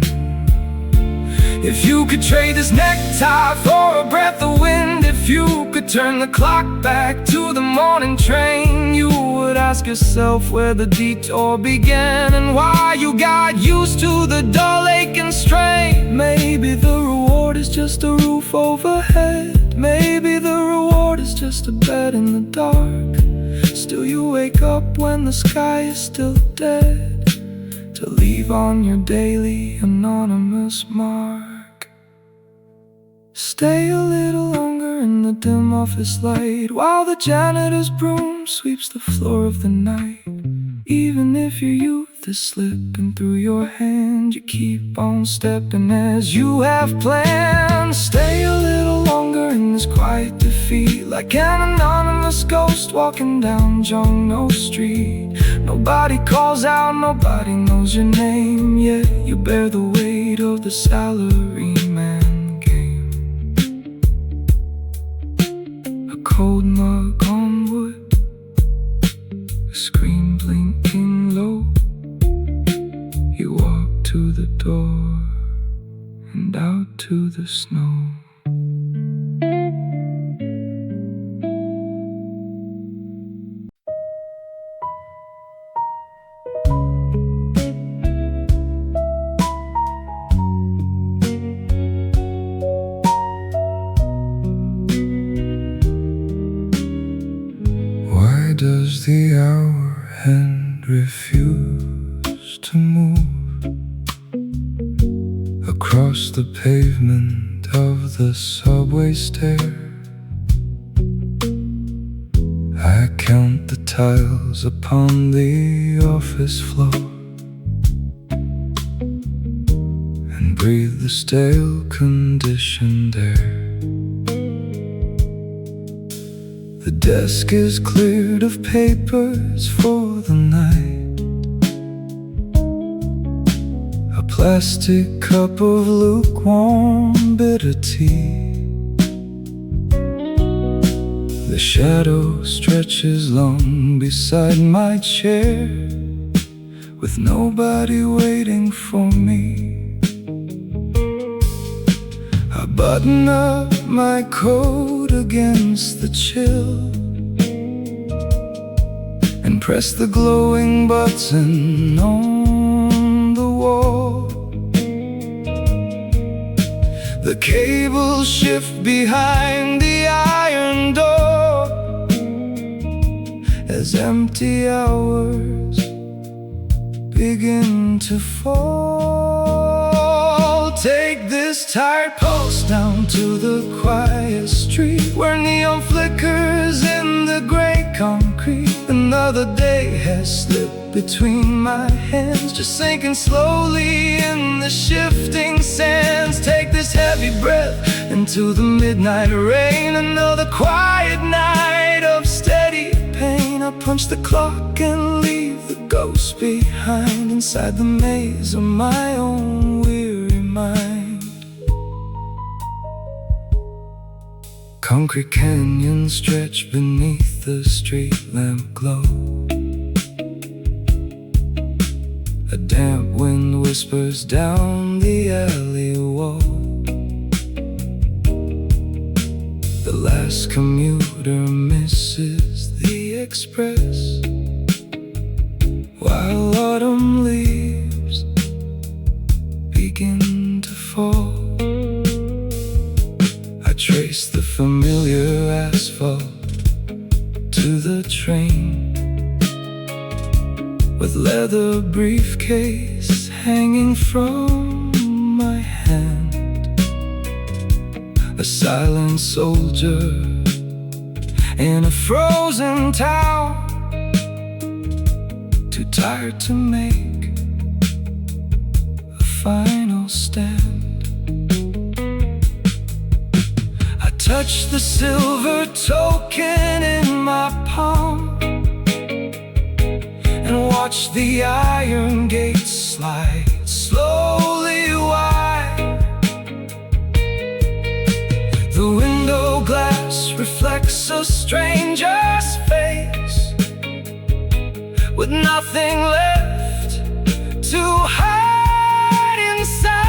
[SPEAKER 1] If you could trade this necktie for a breath of wind, if you could turn the clock back to the morning train, you would ask yourself where the detour began and why you got used to the dull ache and strain. Maybe the reward is just a roof overhead. Maybe the reward is just a bed in the dark. Still you wake up when the sky is still dead, to leave on your daily anonymous mark. Stay a little longer in the dim office light while the janitor's broom sweeps the floor of the night. Even if your youth is slipping through your hand, you keep on stepping as you have planned. Stay a little longer in this quiet defeat, like an anonymous ghost walking down Jongno Street. Nobody calls out, nobody knows your name, yet you bear the weight of the salaryman game. A cold mug on wood, a screen blinking low. You walk to the door and out to the snow. Why does the hour hand refuse to move across the pavement of the subway stair? I count the tiles upon the office floor and breathe the stale conditioned air. The desk is cleared of papers for the night. A plastic cup of lukewarm bitter tea. The shadow stretches long beside my chair, with nobody waiting for me. I button up my coat against the chill and press the glowing button on the wall. The cables shift behind the iron door as empty hours begin to fall. Take this tired post down to the quiet street where neon flickers in the gray concrete. Another day has slipped between my hands, just sinking slowly in the shifting sands. Take this heavy breath into the midnight rain. Another quiet night of steady pain. I punch the clock and leave the ghosts behind inside the maze of my own weary mind. Concrete canyons stretch beneath the street lamp glow. A damp wind whispers down the alley wall. The last commuter misses the express, while autumn leaves begin to fall. I trace the familiar asphalt to the train, with leather briefcase hanging from my hand. A silent soldier in a frozen town, too tired to make a final stand. I touch the silver token in my palm and watch the iron gates slide slowly wide. The window glass reflects a stranger's face, with nothing left to hide inside.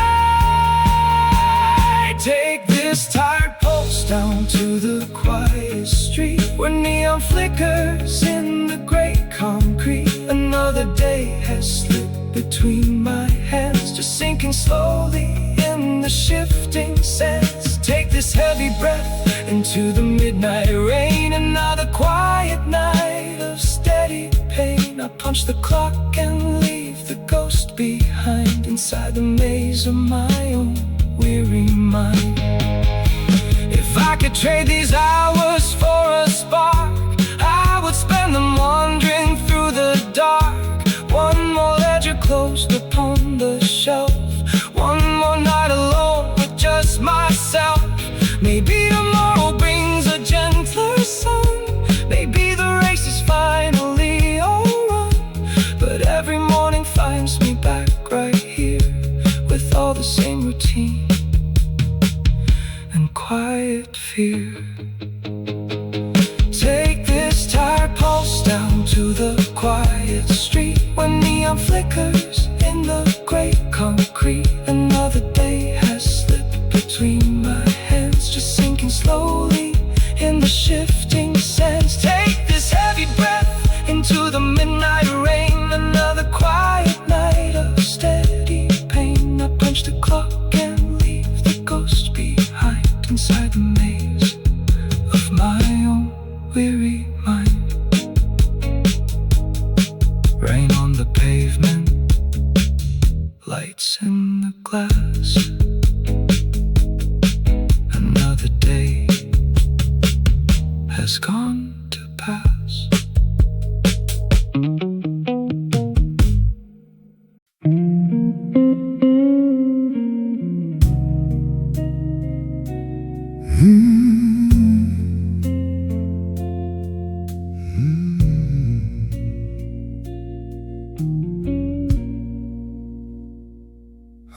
[SPEAKER 1] Take this tired post down to the quiet street where neon flickers in the gray concrete. Another day has slipped between my hands, just sinking slowly in the shifting sands. Take this heavy breath into the midnight rain. Another quiet night of steady pain. I punch the clock and leave the ghost behind inside the maze of my own weary mind. If I could trade these hours for a spark, I would spend them wandering through the dark. One more ledger closed upon the shelf, one more night alone with just myself. Maybe tomorrow brings a gentler sun, maybe the race is finally over, but every morning finds me back right here with all the same routine and quiet fear. Take this tired pulse down to the quiet street when neon flickers in the gray concrete. Another day has slipped between my hands, just sinking slowly in the shifting sands. Take this heavy breath into the midnight rain. Another quiet night of steady pain. I punch the clock and leave the ghost behind inside the maze of my own weary mind. Rain on the pavement, lights in the glass. Another day has gone to pass.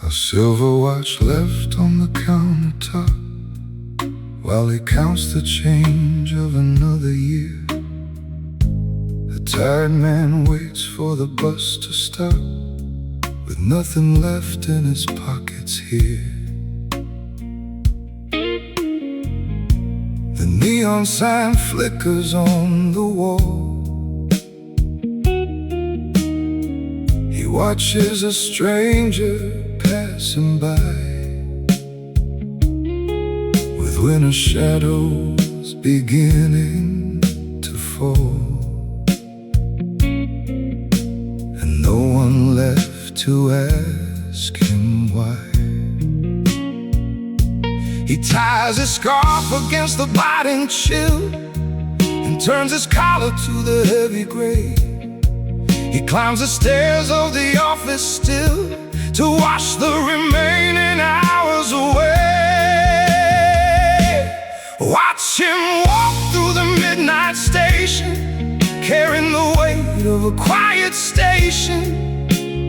[SPEAKER 1] A silver watch left on the countertop while he counts the change of another tired man waits for the bus to stop, with nothing left in his pockets here. The neon sign flickers on the wall. He watches a stranger passing by, with winter shadows beginning to fall, and no one left to ask him why. He ties his scarf against the biting chill and turns his collar to the heavy gray. He climbs the stairs of the office still to wash the remaining hours away. Watch him walk through the midnight station, carrying the weight of a quiet station,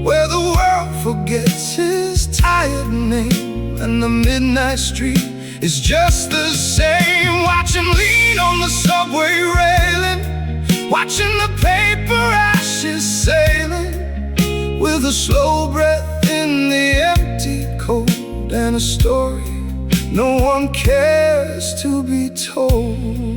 [SPEAKER 1] where the world forgets his tired name, and the midnight street is just the same. Watch him lean on the subway railing, watching the paper ashes sailing, with a slow breath in the empty cold, and a story no one cares to be told.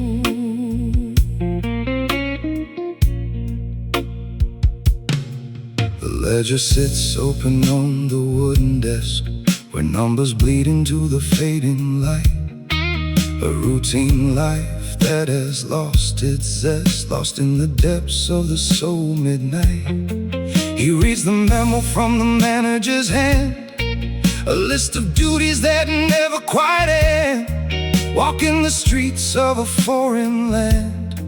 [SPEAKER 1] The ledger sits open on the wooden desk, where numbers bleed into the fading light. A routine life that has lost its zest, lost in the depths of the soul midnight. He reads the memo from the manager's hand, a list of duties that never quite end. Walking the streets of a foreign land,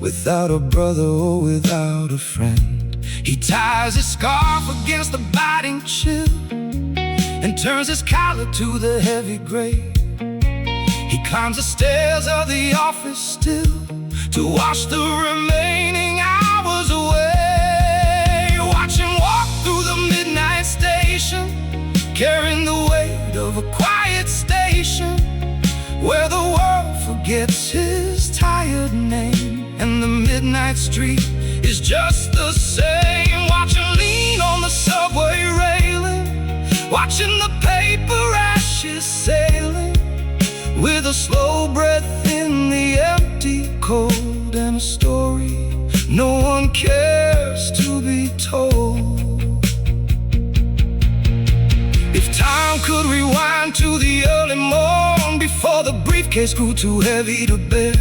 [SPEAKER 1] without a brother or without a friend. He ties his scarf against the biting chill and turns his collar to the heavy gray. He climbs the stairs of the office still to wash the remaining hours away. Watch him walk through the midnight station, carrying the weight of a quiet station, where the world forgets his tired name, and the midnight street is just the same. Watch him lean on the subway railing, watching the paper ashes sailing, with a slow breath in the empty cold, and a story no one cares to be told. If time could rewind to the early morn, before the briefcase grew too heavy to bear,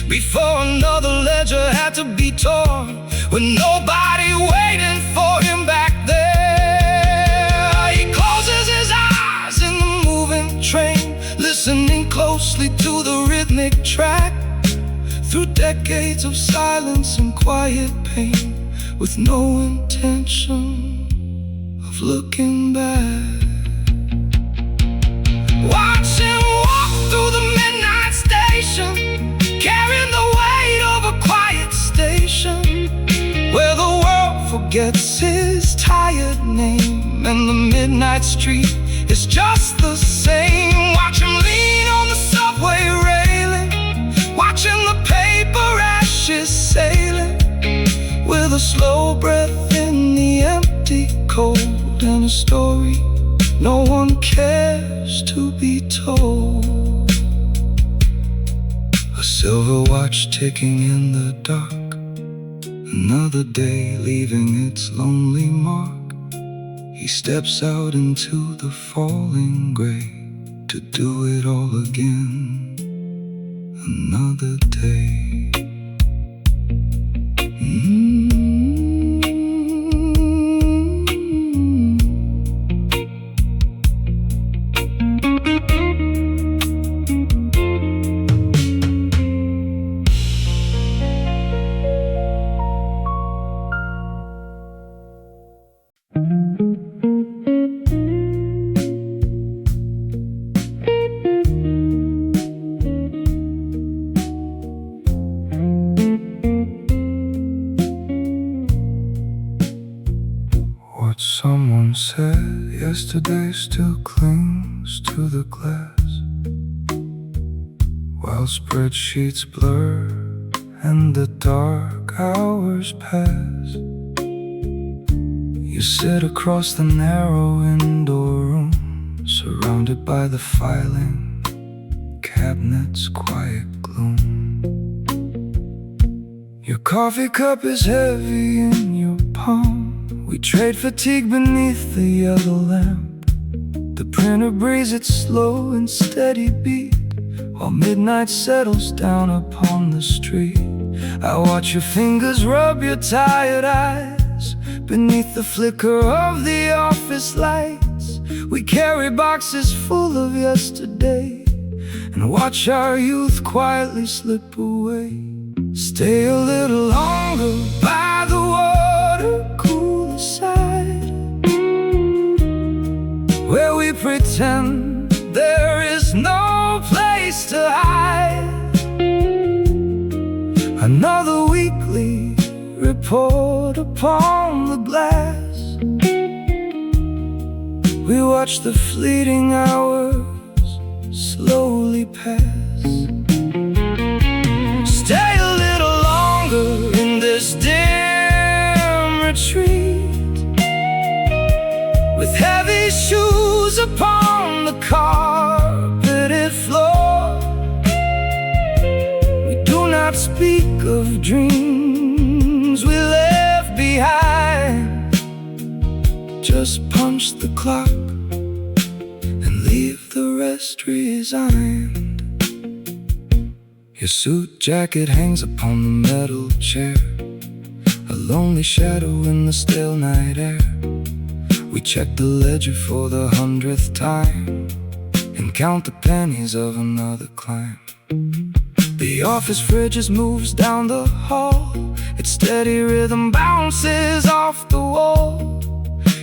[SPEAKER 1] before another ledger had to be torn, with nobody waiting for him back there, he closes his eyes in the moving train, listening closely to the rhythmic track, through decades of silence and quiet pain, with no intention of looking back. Watch him walk through the midnight station, carrying the weight of a quiet station, where the world forgets his tired name, and the midnight street is just the same. Watch him lean on the subway railing, watching the paper ashes sailing, with a slow breath in the empty cold, and a story no one cares to be told. A silver watch ticking in the dark, another day leaving its lonely mark. He steps out into the falling gray to do it all again another day. What someone said yesterday still clings to the glass, while spreadsheets blur and the dark hours pass. You sit across the narrow indoor room, surrounded by the filing cabinet's quiet gloom. Your coffee cup is heavy in your palm. We trade fatigue beneath the yellow lamp. The printer breathes its slow and steady beat, while midnight settles down upon the street. I watch your fingers rub your tired eyes beneath the flicker of the office lights. We carry boxes full of yesterday and watch our youth quietly slip away. Stay a little longer by the water cooler side, where we pretend there is no place to hide. Another weekly report upon the glass. We watch the fleeting hours slowly pass. Stay a little longer in this dim retreat, with heavy shoes upon the carpeted floor. We do not speak of dreams we left behind. Just punch the clock and leave the rest resigned. Your suit jacket hangs upon the metal chair, a lonely shadow in the still night air. We check the ledger for the 100th time and count the pennies of another climb. The office fridge just moves down the hall, its steady rhythm bounces off the wall.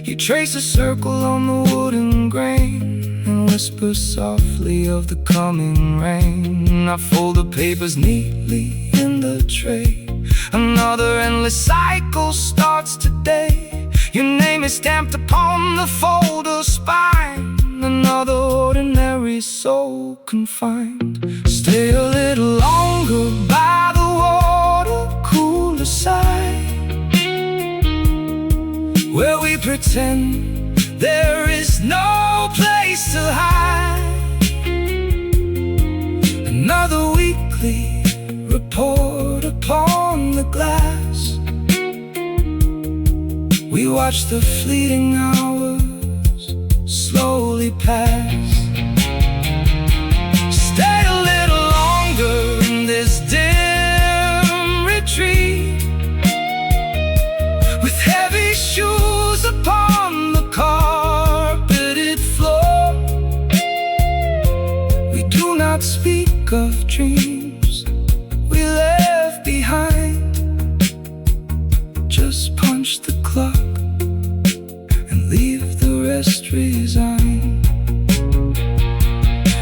[SPEAKER 1] You trace a circle on the wooden grain and whisper softly of the coming rain. I fold the papers neatly in the tray. Another endless cycle starts today. Your name is stamped upon the folder spine. Another ordinary soul confined. Stay a little longer by the water cooler side, where we pretend there is no place to hide. Another weekly report upon the glass. We watch the fleeting hours slowly pass. Stay a little longer in this dim retreat, with heavy shoes upon the carpeted floor. We do not speak of dreams we left behind. Just punch the clock and leave the rest resigned.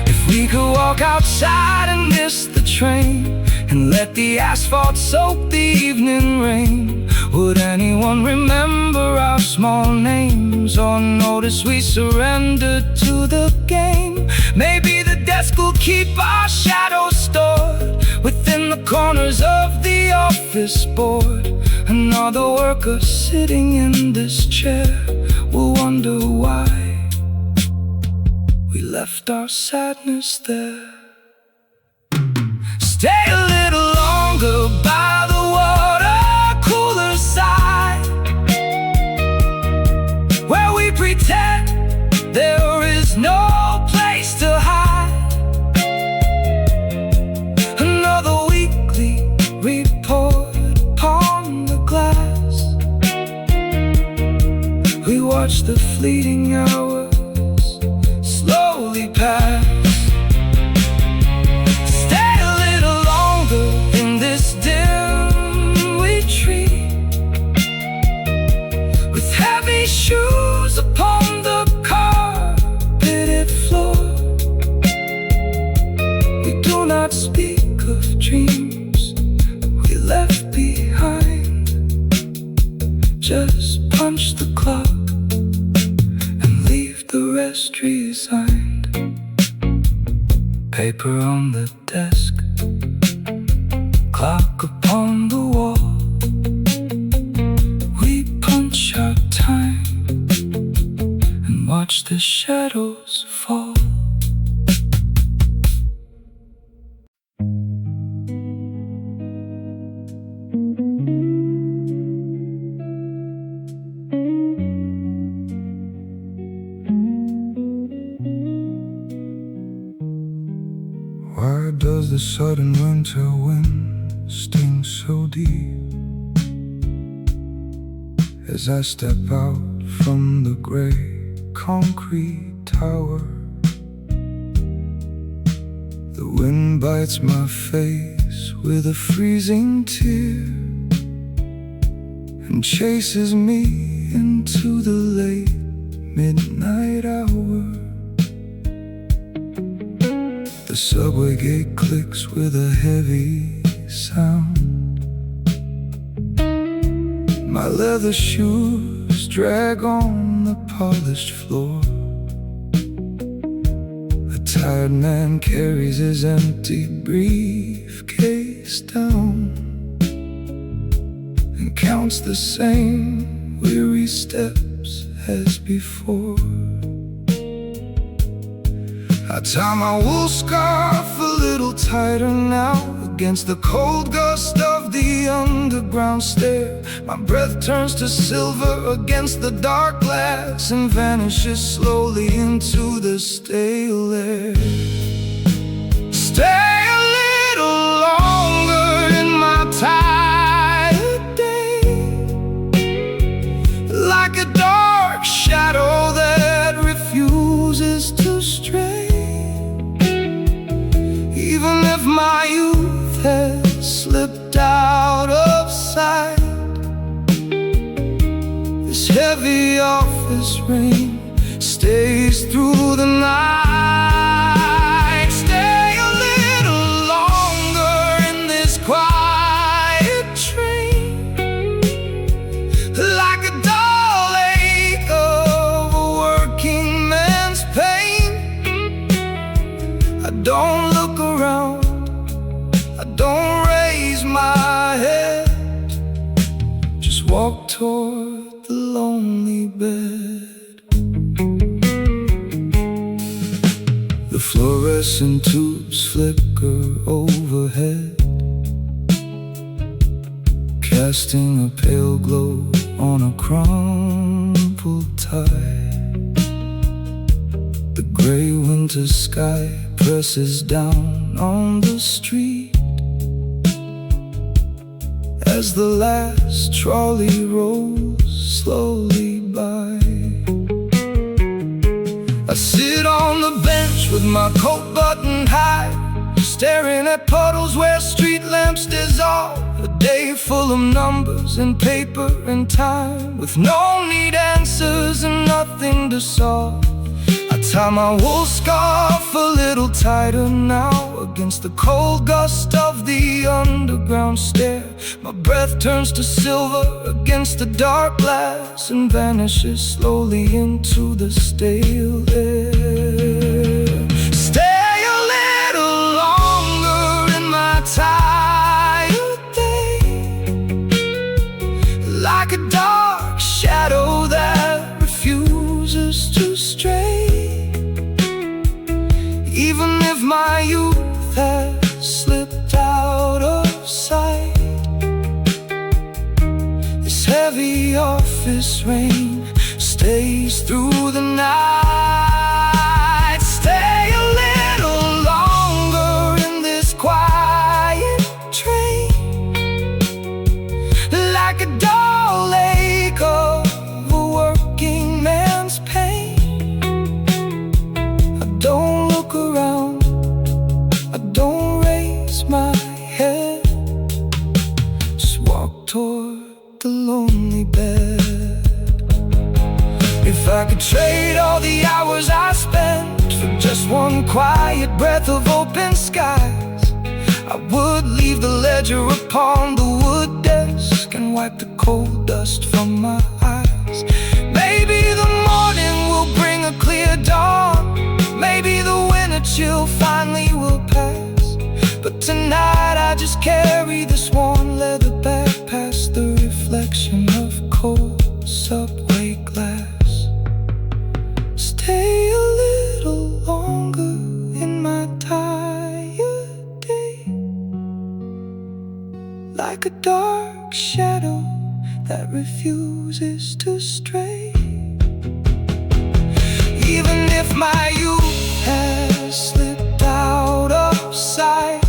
[SPEAKER 1] If we could walk outside and miss the train and let the asphalt soak the evening rain, would anyone remember our small names or notice we surrendered to the game? Maybe the desk will keep our shadows stored within the corners of the office board. Another worker sitting in this chair will wonder why we left our sadness there. Stay a little longer by the water cooler side, where we pretend there is no place to hide. Another weekly report upon the glass. We watch the fleeting hours slowly pass. Stay a little longer in this dim retreat, with heavy shoes upon the carpeted floor. We do not speak of dreams we left behind. Just punch the clock and leave the rest resigned. Paper on the desk, clock upon shadows fall. Why does the sudden winter wind sting so deep as I step out from the gray concrete tower? The wind bites my face with a freezing tear and chases me into the late midnight hour. The subway gate clicks with a heavy sound. My leather shoes drag on the polished floor. A tired man carries his empty briefcase down and counts the same weary steps as before. I tie my wool scarf a little tighter now against the cold gust of the underground stair. My breath turns to silver against the dark glass and vanishes slowly into the stale air. Stay a little longer in my tired day, like a dark shadow that refuses to stray. Even if my youth has slipped out of sight, this heavy office rain stays through the night. Stay a little longer in this quiet train, like a dull ache of a working man's pain. I don't look around, I don't raise my head, just walk toward the lonely bed. The fluorescent tubes flicker overhead, casting a pale glow on a crumpled tide. The gray winter sky presses down on the street as the last trolley rolls slowly by. I sit on the bench with my coat buttoned high, staring at puddles where street lamps dissolve. A day full of numbers and paper and time, with no neat answers and nothing to solve. I tie my wool scarf a little tighter now against the cold gust of the underground stair. My breath turns to silver against the dark glass and vanishes slowly into the stale air. Stay a little longer in my tired day, like a dark shadow that refuses to stray. Even if my youth has slipped out of sight, this heavy office rain stays through the night. Stay a little longer in this quiet train, like a dull ache of a working man's pain. I don't look around, I don't raise my head, just walk toward the lonely bed. If I could trade all the hours I spent for just one quiet breath of open skies, I would leave the ledger upon the wood desk and wipe the cold dust from my eyes. Maybe the morning will bring a clear dawn, maybe the winter chill finally will pass. But tonight I just carry this worn leather bag past the reflection of cold subway glass. Stay like a dark shadow that refuses to stray. Even if my youth has slipped out of sight,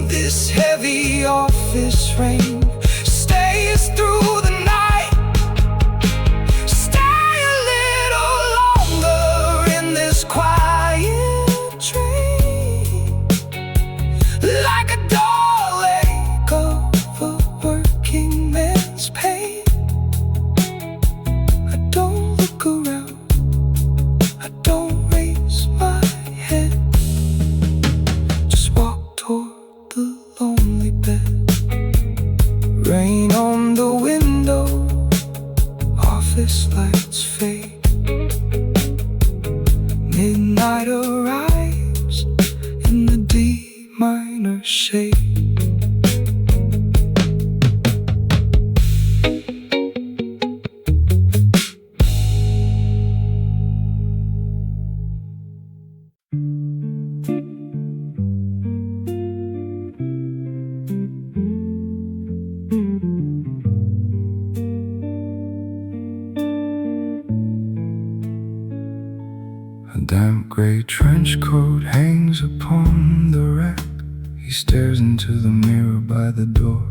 [SPEAKER 1] this heavy office rain stays through the night. Stay a little longer in this quiet train, like a dull ache of a working man's pain. I don't look around, I don't raise my head, just walk toward the lonely bed. Rain on the window, office lights fade. Midnight arrives in the D minor shade. A damp gray trench coat hangs upon the rack. He stares into the mirror by the door.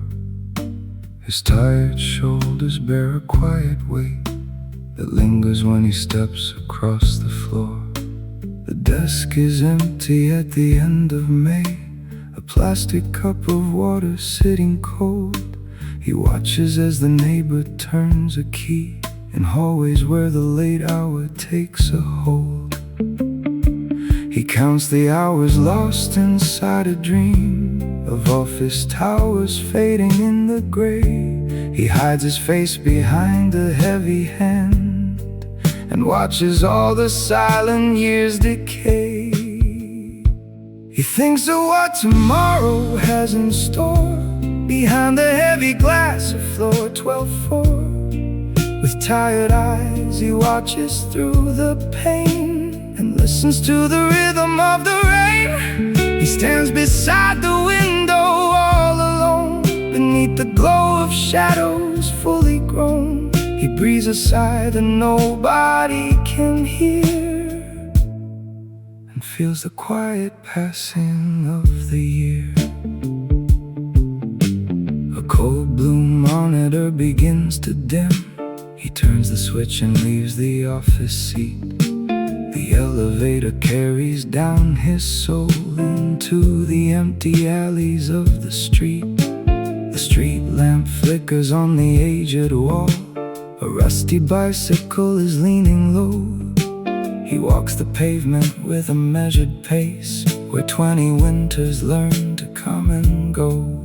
[SPEAKER 1] His tired shoulders bear a quiet weight that lingers when he steps across the floor. The desk is empty at the end of May, a plastic cup of water sitting cold. He watches as the neighbor turns a key in hallways where the late hour takes a hold. He counts the hours lost inside a dream of office towers fading in the gray. He hides his face behind a heavy hand and watches all the silent years decay. He thinks of what tomorrow has in store behind the heavy glass of floor 12-4. With tired eyes he watches through the pain and listens to the rhythm of the rain. He stands beside the window all alone, beneath the glow of shadows fully grown. He breathes a sigh that nobody can hear and feels the quiet passing of the year. A cold blue monitor begins to dim. He turns the switch and leaves the office seat. The elevator carries down his soul into the empty alleys of the street. The street lamp flickers on the aged wall. A rusty bicycle is leaning low. He walks the pavement with a measured pace, where 20 winters learn to come and go.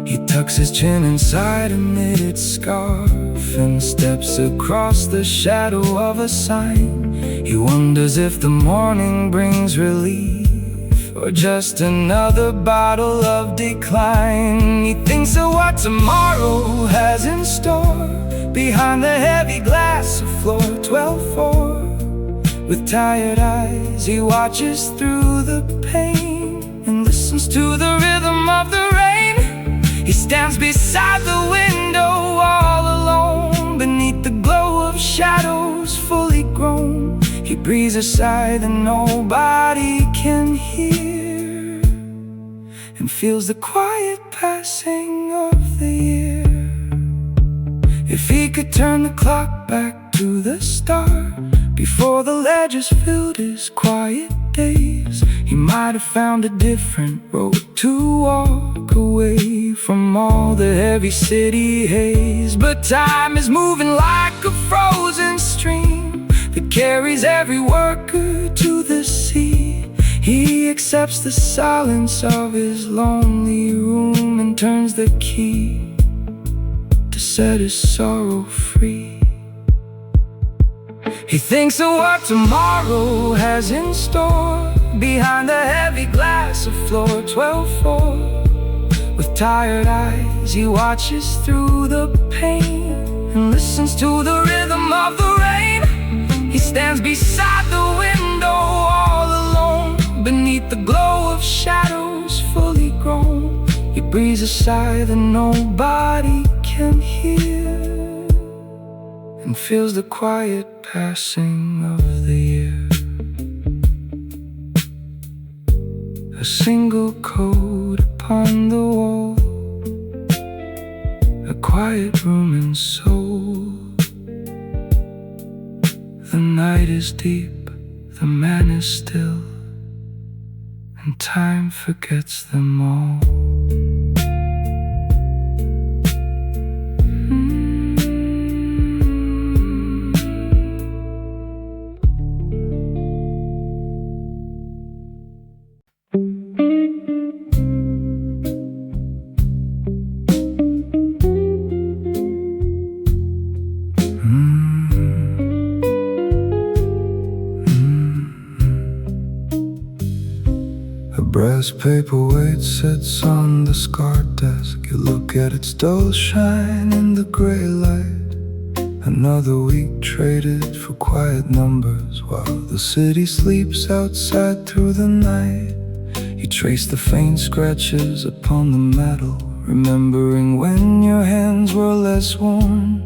[SPEAKER 1] He tucks his chin inside a knitted scarf and steps across the shadow of a sign. He wonders if the morning brings relief or just another bottle of decline. He thinks of what tomorrow has in store behind the heavy glass of floor 12-4. With tired eyes he watches through the pain and listens to the rhythm of the rain. He stands beside the window all alone, beneath the glow of shadows fully grown. He breathes a sigh that nobody can hear and feels the quiet passing of the year. If he could turn the clock back to the start, before the ledgers filled his quiet days, he might have found a different road to walk, away from all the heavy city haze. But time is moving like a frozen stream that carries every worker to the sea. He accepts the silence of his lonely room and turns the key to set his sorrow free. He thinks of what tomorrow has in store behind the heavy glass of floor 12-4. With tired eyes he watches through the pain and listens to the rhythm of the rain. He stands beside the window all alone, beneath the glow of shadows fully grown. He breathes a sigh that nobody can hear, and feels the quiet passing of the year. A single coat upon the wall, a quiet room and soul. The night is deep, the man is still, and time forgets them all. Brass paperweight sits on the scarred desk. You look at its dull shine in the gray light. Another week traded for quiet numbers while the city sleeps outside through the night. You trace the faint scratches upon the metal, remembering when your hands were less worn,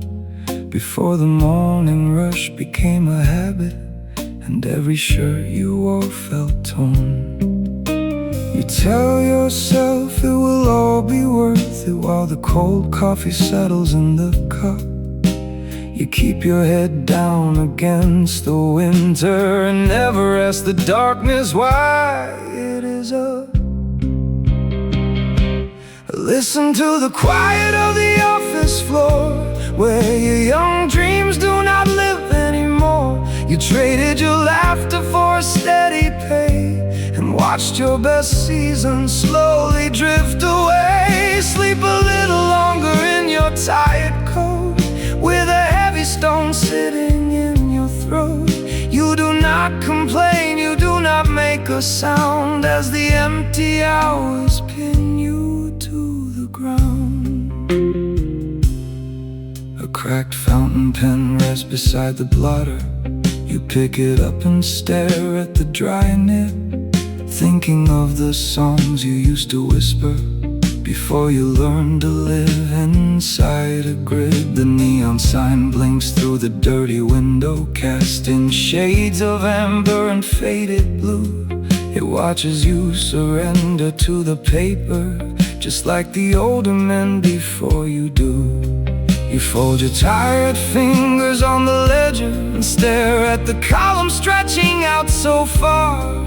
[SPEAKER 1] before the morning rush became a habit and every shirt you wore felt torn. You tell yourself it will all be worth it while the cold coffee settles in the cup. You keep your head down against the winter and never ask the darkness why it is up. Listen to the quiet of the office floor, where your young dreams do not live anymore. You traded your laughter for a steady pay and watched your best season slowly drift away. Sleep a little longer in your tired coat, with a heavy stone sitting in your throat. You do not complain, you do not make a sound as the empty hours pin you to the ground. A cracked fountain pen rests beside the blotter. You pick it up and stare at the dry nib, thinking of the songs you used to whisper before you learned to live inside a grid. The neon sign blinks through the dirty window, casting shades of amber and faded blue. It watches you surrender to the paper, just like the older men before you do. You fold your tired fingers on the ledger and stare at the columns stretching out so far.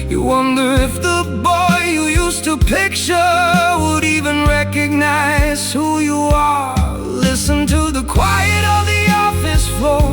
[SPEAKER 1] You wonder if the boy you used to picture would even recognize who you are. Listen to the quiet of the office floor,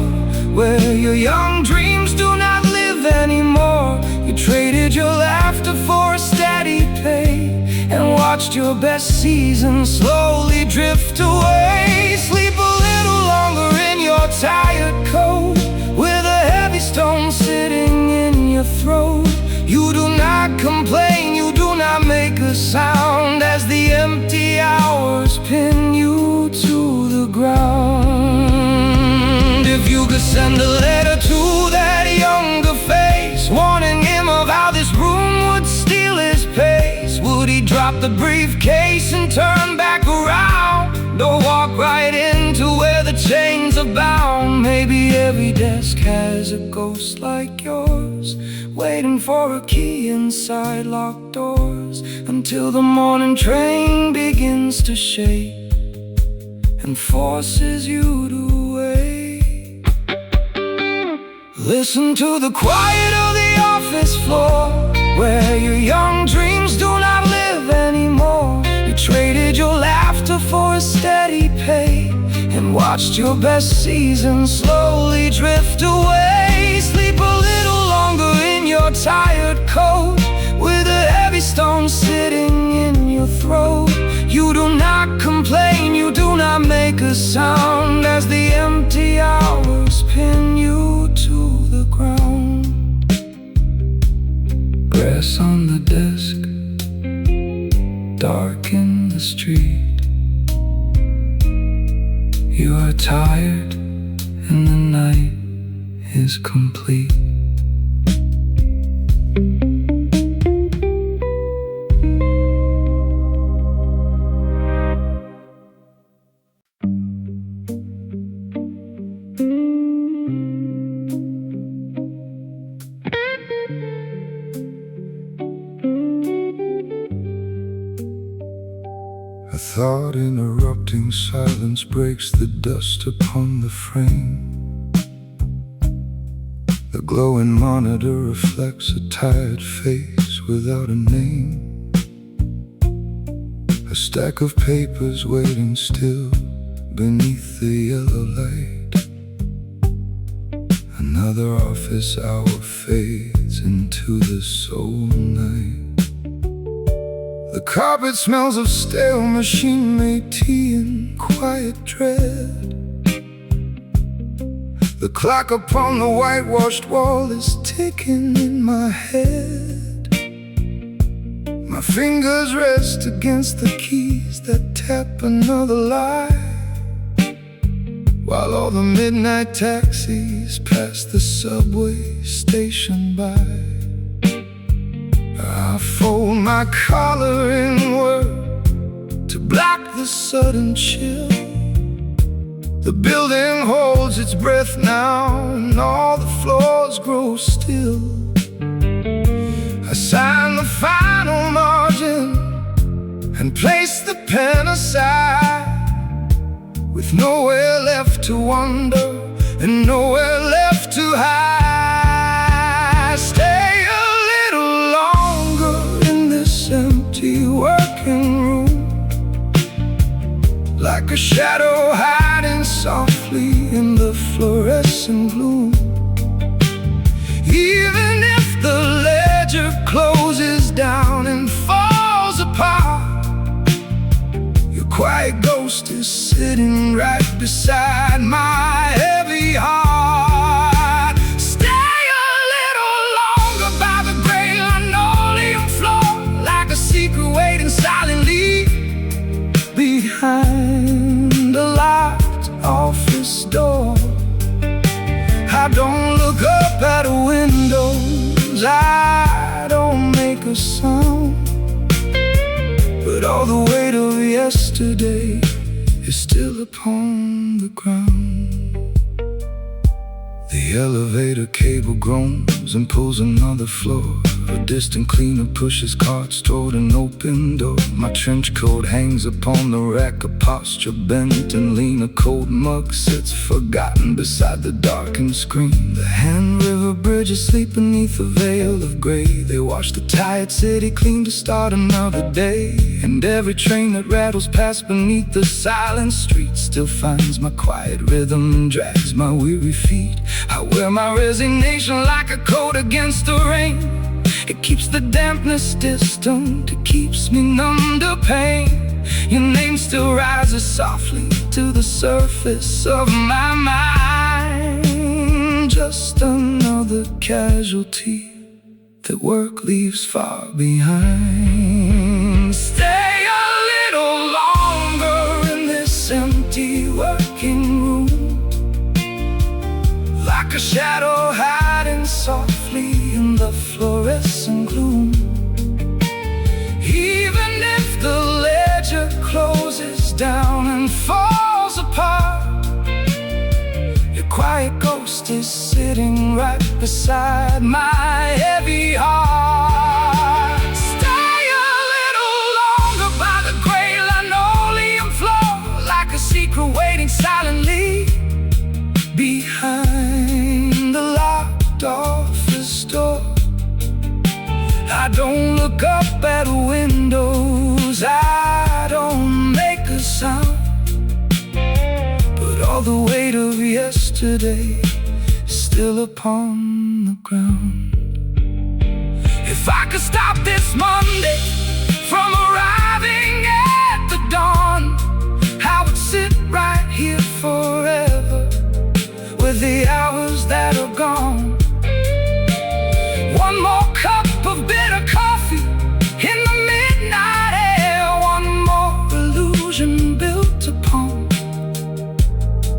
[SPEAKER 1] where your young dreams do not live anymore. You traded your laughter for a steady pay and watched your best season slowly drift away. Sleep a little longer in your tired coat, with a heavy stone sitting in your throat. You do not complain, you do not make a sound as the empty hours pin you to the ground. If you could send a letter to that younger face, warning him of how this room would steal his pace, would he drop the briefcase and turn back around, or walk right into where the chains are bound? Maybe every desk has a ghost like yours, waiting for a key inside locked doors, until the morning train begins to shake and forces you to wait. Listen to the quiet of the office floor, where your young dreams do not live anymore. You traded your laughter for a steady pay and watched your best season slowly drift away. Sleep a little longer in your tired coat, with a heavy stone sitting in your throat. You do not complain, you do not make a sound as the empty hours pin you to the ground. Grass on the desk, dark in the street. You are tired and the night is complete. A thought interrupting silence breaks the dust upon the frame. The glowing monitor reflects a tired face without a name. A stack of papers waiting still beneath the yellow light. Another office hour fades into the soul night. The carpet smells of stale machine-made tea and quiet dread. The clock upon the whitewashed wall is ticking in my head. My fingers rest against the keys that tap another lie, while all the midnight taxis pass the subway station by. I fold my collar inward to block the sudden chill. The building holds its breath now, and all the floors grow still. I sign the final margin and place the pen aside, with nowhere left to wonder and nowhere left to hide. Stay a little longer in this empty working room, like a shadow hiding softly in the fluorescent gloom. Even if the ledger closes down and falls apart, your quiet ghost is sitting right beside my heavy heart. Stay a little longer by the gray linoleum floor, like a secret waiting silently behind a locked office door. I don't look up at windows, I don't make a sound, but all the weight of yesterday is still upon the ground. The elevator cable groans and pulls another floor. A distant cleaner pushes carts toward an open door. My trench coat hangs upon the rack, a posture bent and lean. A cold mug sits forgotten beside the darkened screen. The Hand River Bridge asleep beneath a veil of gray. They wash the tired city clean to start another day. And every train that rattles past beneath the silent street still finds my quiet rhythm and drags my weary feet. I wear my resignation like a coat against the rain. It keeps the dampness distant, it keeps me numb to pain. Your name still rises softly to the surface of my mind. Just another casualty that work leaves far behind. Stay a little longer in this empty working room, like a shadow hiding softly in the fluorescent gloom. Even if the ledger closes down and falls apart, your quiet ghost is sitting right beside my heavy heart. Stay a little longer by the gray linoleum floor, like a secret waiting silently behind the locked office door. I don't look up at windows, I don't make a sound, but all the weight of yesterday is still upon the ground. If I could stop this Monday from arriving at the dawn, I would sit right here forever with the hours that are gone. One more cup of bitter coffee in the midnight air, one more illusion built upon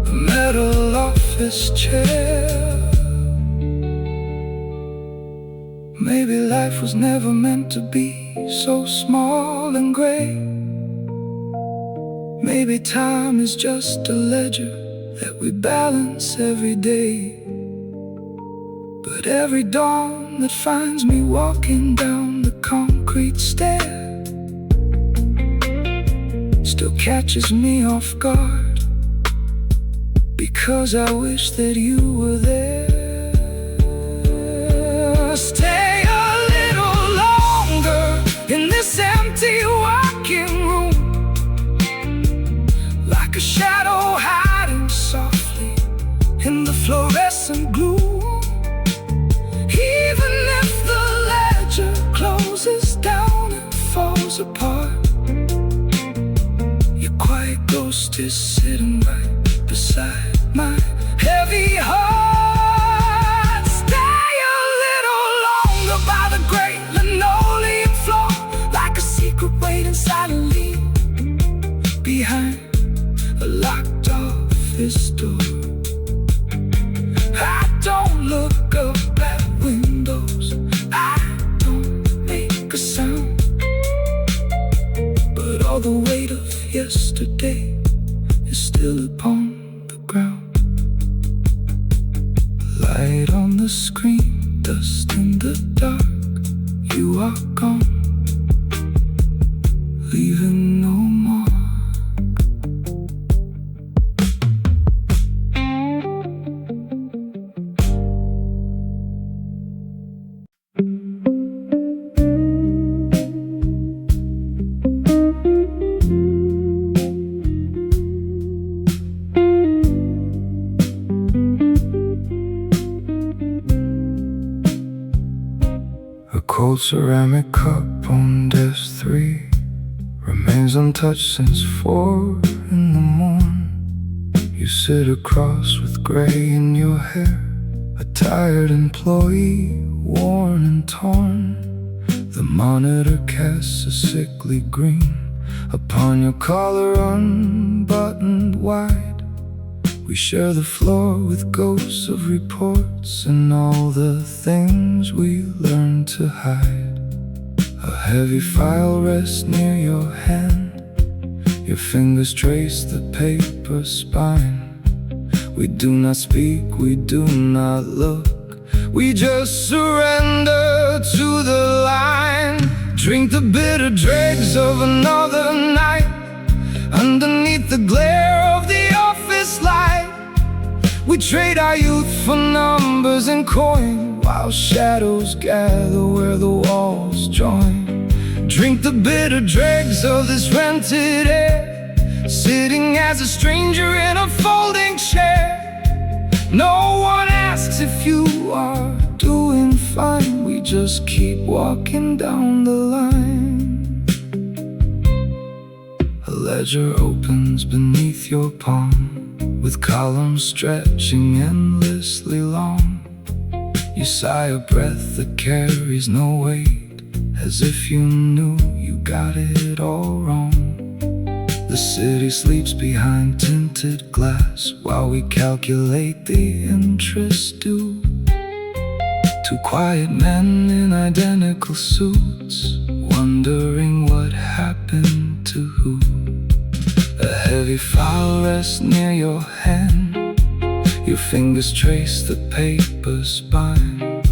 [SPEAKER 1] a metal office chair. Maybe life was never meant to be so small and gray. Maybe time is just a ledger that we balance every day. But every dawn that finds me walking down the concrete stair is still catches me off guard, because I wish that you were there. Stay a little longer in this empty walking room, like a shadow hiding softly in the fluorescent gloom. Even if the ledger closes down and falls apart, your quiet ghost is sitting right beside my heavy heart. Stay a little longer by the great linoleum floor, like a secret waiting silently behind a locked office door. I don't look up at windows, I don't make a sound, but all the weight of yesterday is still upon the ground. Light on the screen, dust in the dark, you are gone, leaving no mark. A cold ceramic cup on desk 3 remains untouched since 4 in the morn. You sit across with gray in your hair, a tired employee, worn and torn. The monitor casts a sickly green upon your collar unbuttoned wide. We share the floor with ghosts of reports and all the things we learned to hide. A heavy file rests near your hand, your fingers trace the paper spine. We do not speak, we do not look, we just surrender to the line. Drink the bitter dregs of another night, underneath the glare of the office light. We trade our youth for numbers and coin, while shadows gather where the walls join. Drink the bitter dregs of this rented air, sitting as a stranger in a folding chair. No one asks if you are doing fine, we just keep walking down the line. A ledger opens beneath your palm, with columns stretching endlessly long. You sigh a breath that carries no weight, as if you knew you got it all wrong. The city sleeps behind tinted glass, while we calculate the interest due. Two quiet men in identical suits, wondering what happened to who. A heavy file rests near your hand, your fingers trace the paper spine.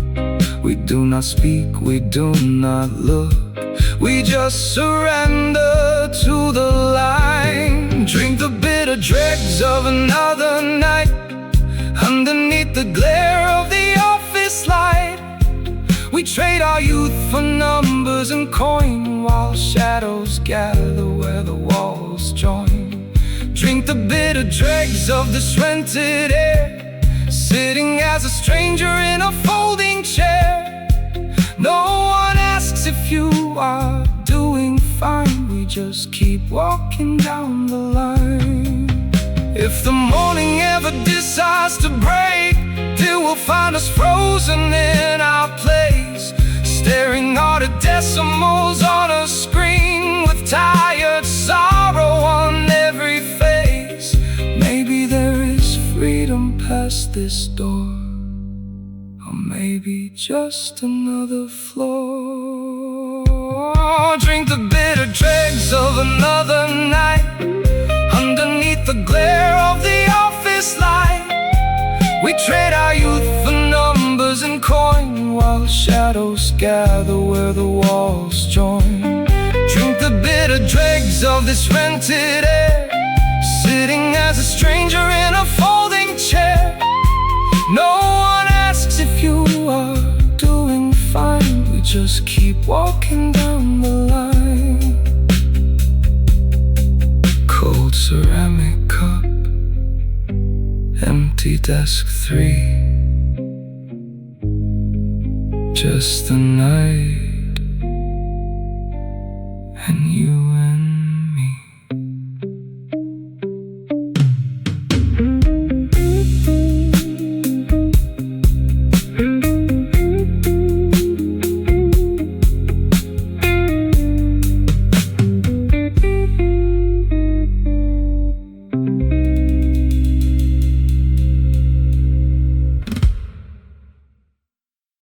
[SPEAKER 1] We do not speak, we do not look, we just surrender to the line. Drink the bitter dregs of another night, underneath the glare of the office light. We trade our youth for numbers and coin, while shadows gather where the walls join. Drink the bitter dregs of this rented air, sitting as a stranger in a folding chair. No one asks if you are doing fine, we just keep walking down the line. If the morning ever decides to break, it will find us frozen in our place, staring hard at decimals on a screen, with tired sorrow on every face. Maybe there is freedom past this door, or maybe just another floor. Drink the bitter dregs of another night, underneath the glare of the office light. We trade our youth for numbers and coin, while shadows gather where the walls join. Drink the bitter near the dregs of this rented air, sitting as a stranger in a folding chair. No one asks if you are doing fine. We just keep walking down the line. Cold ceramic cup, empty desk 3. Just the night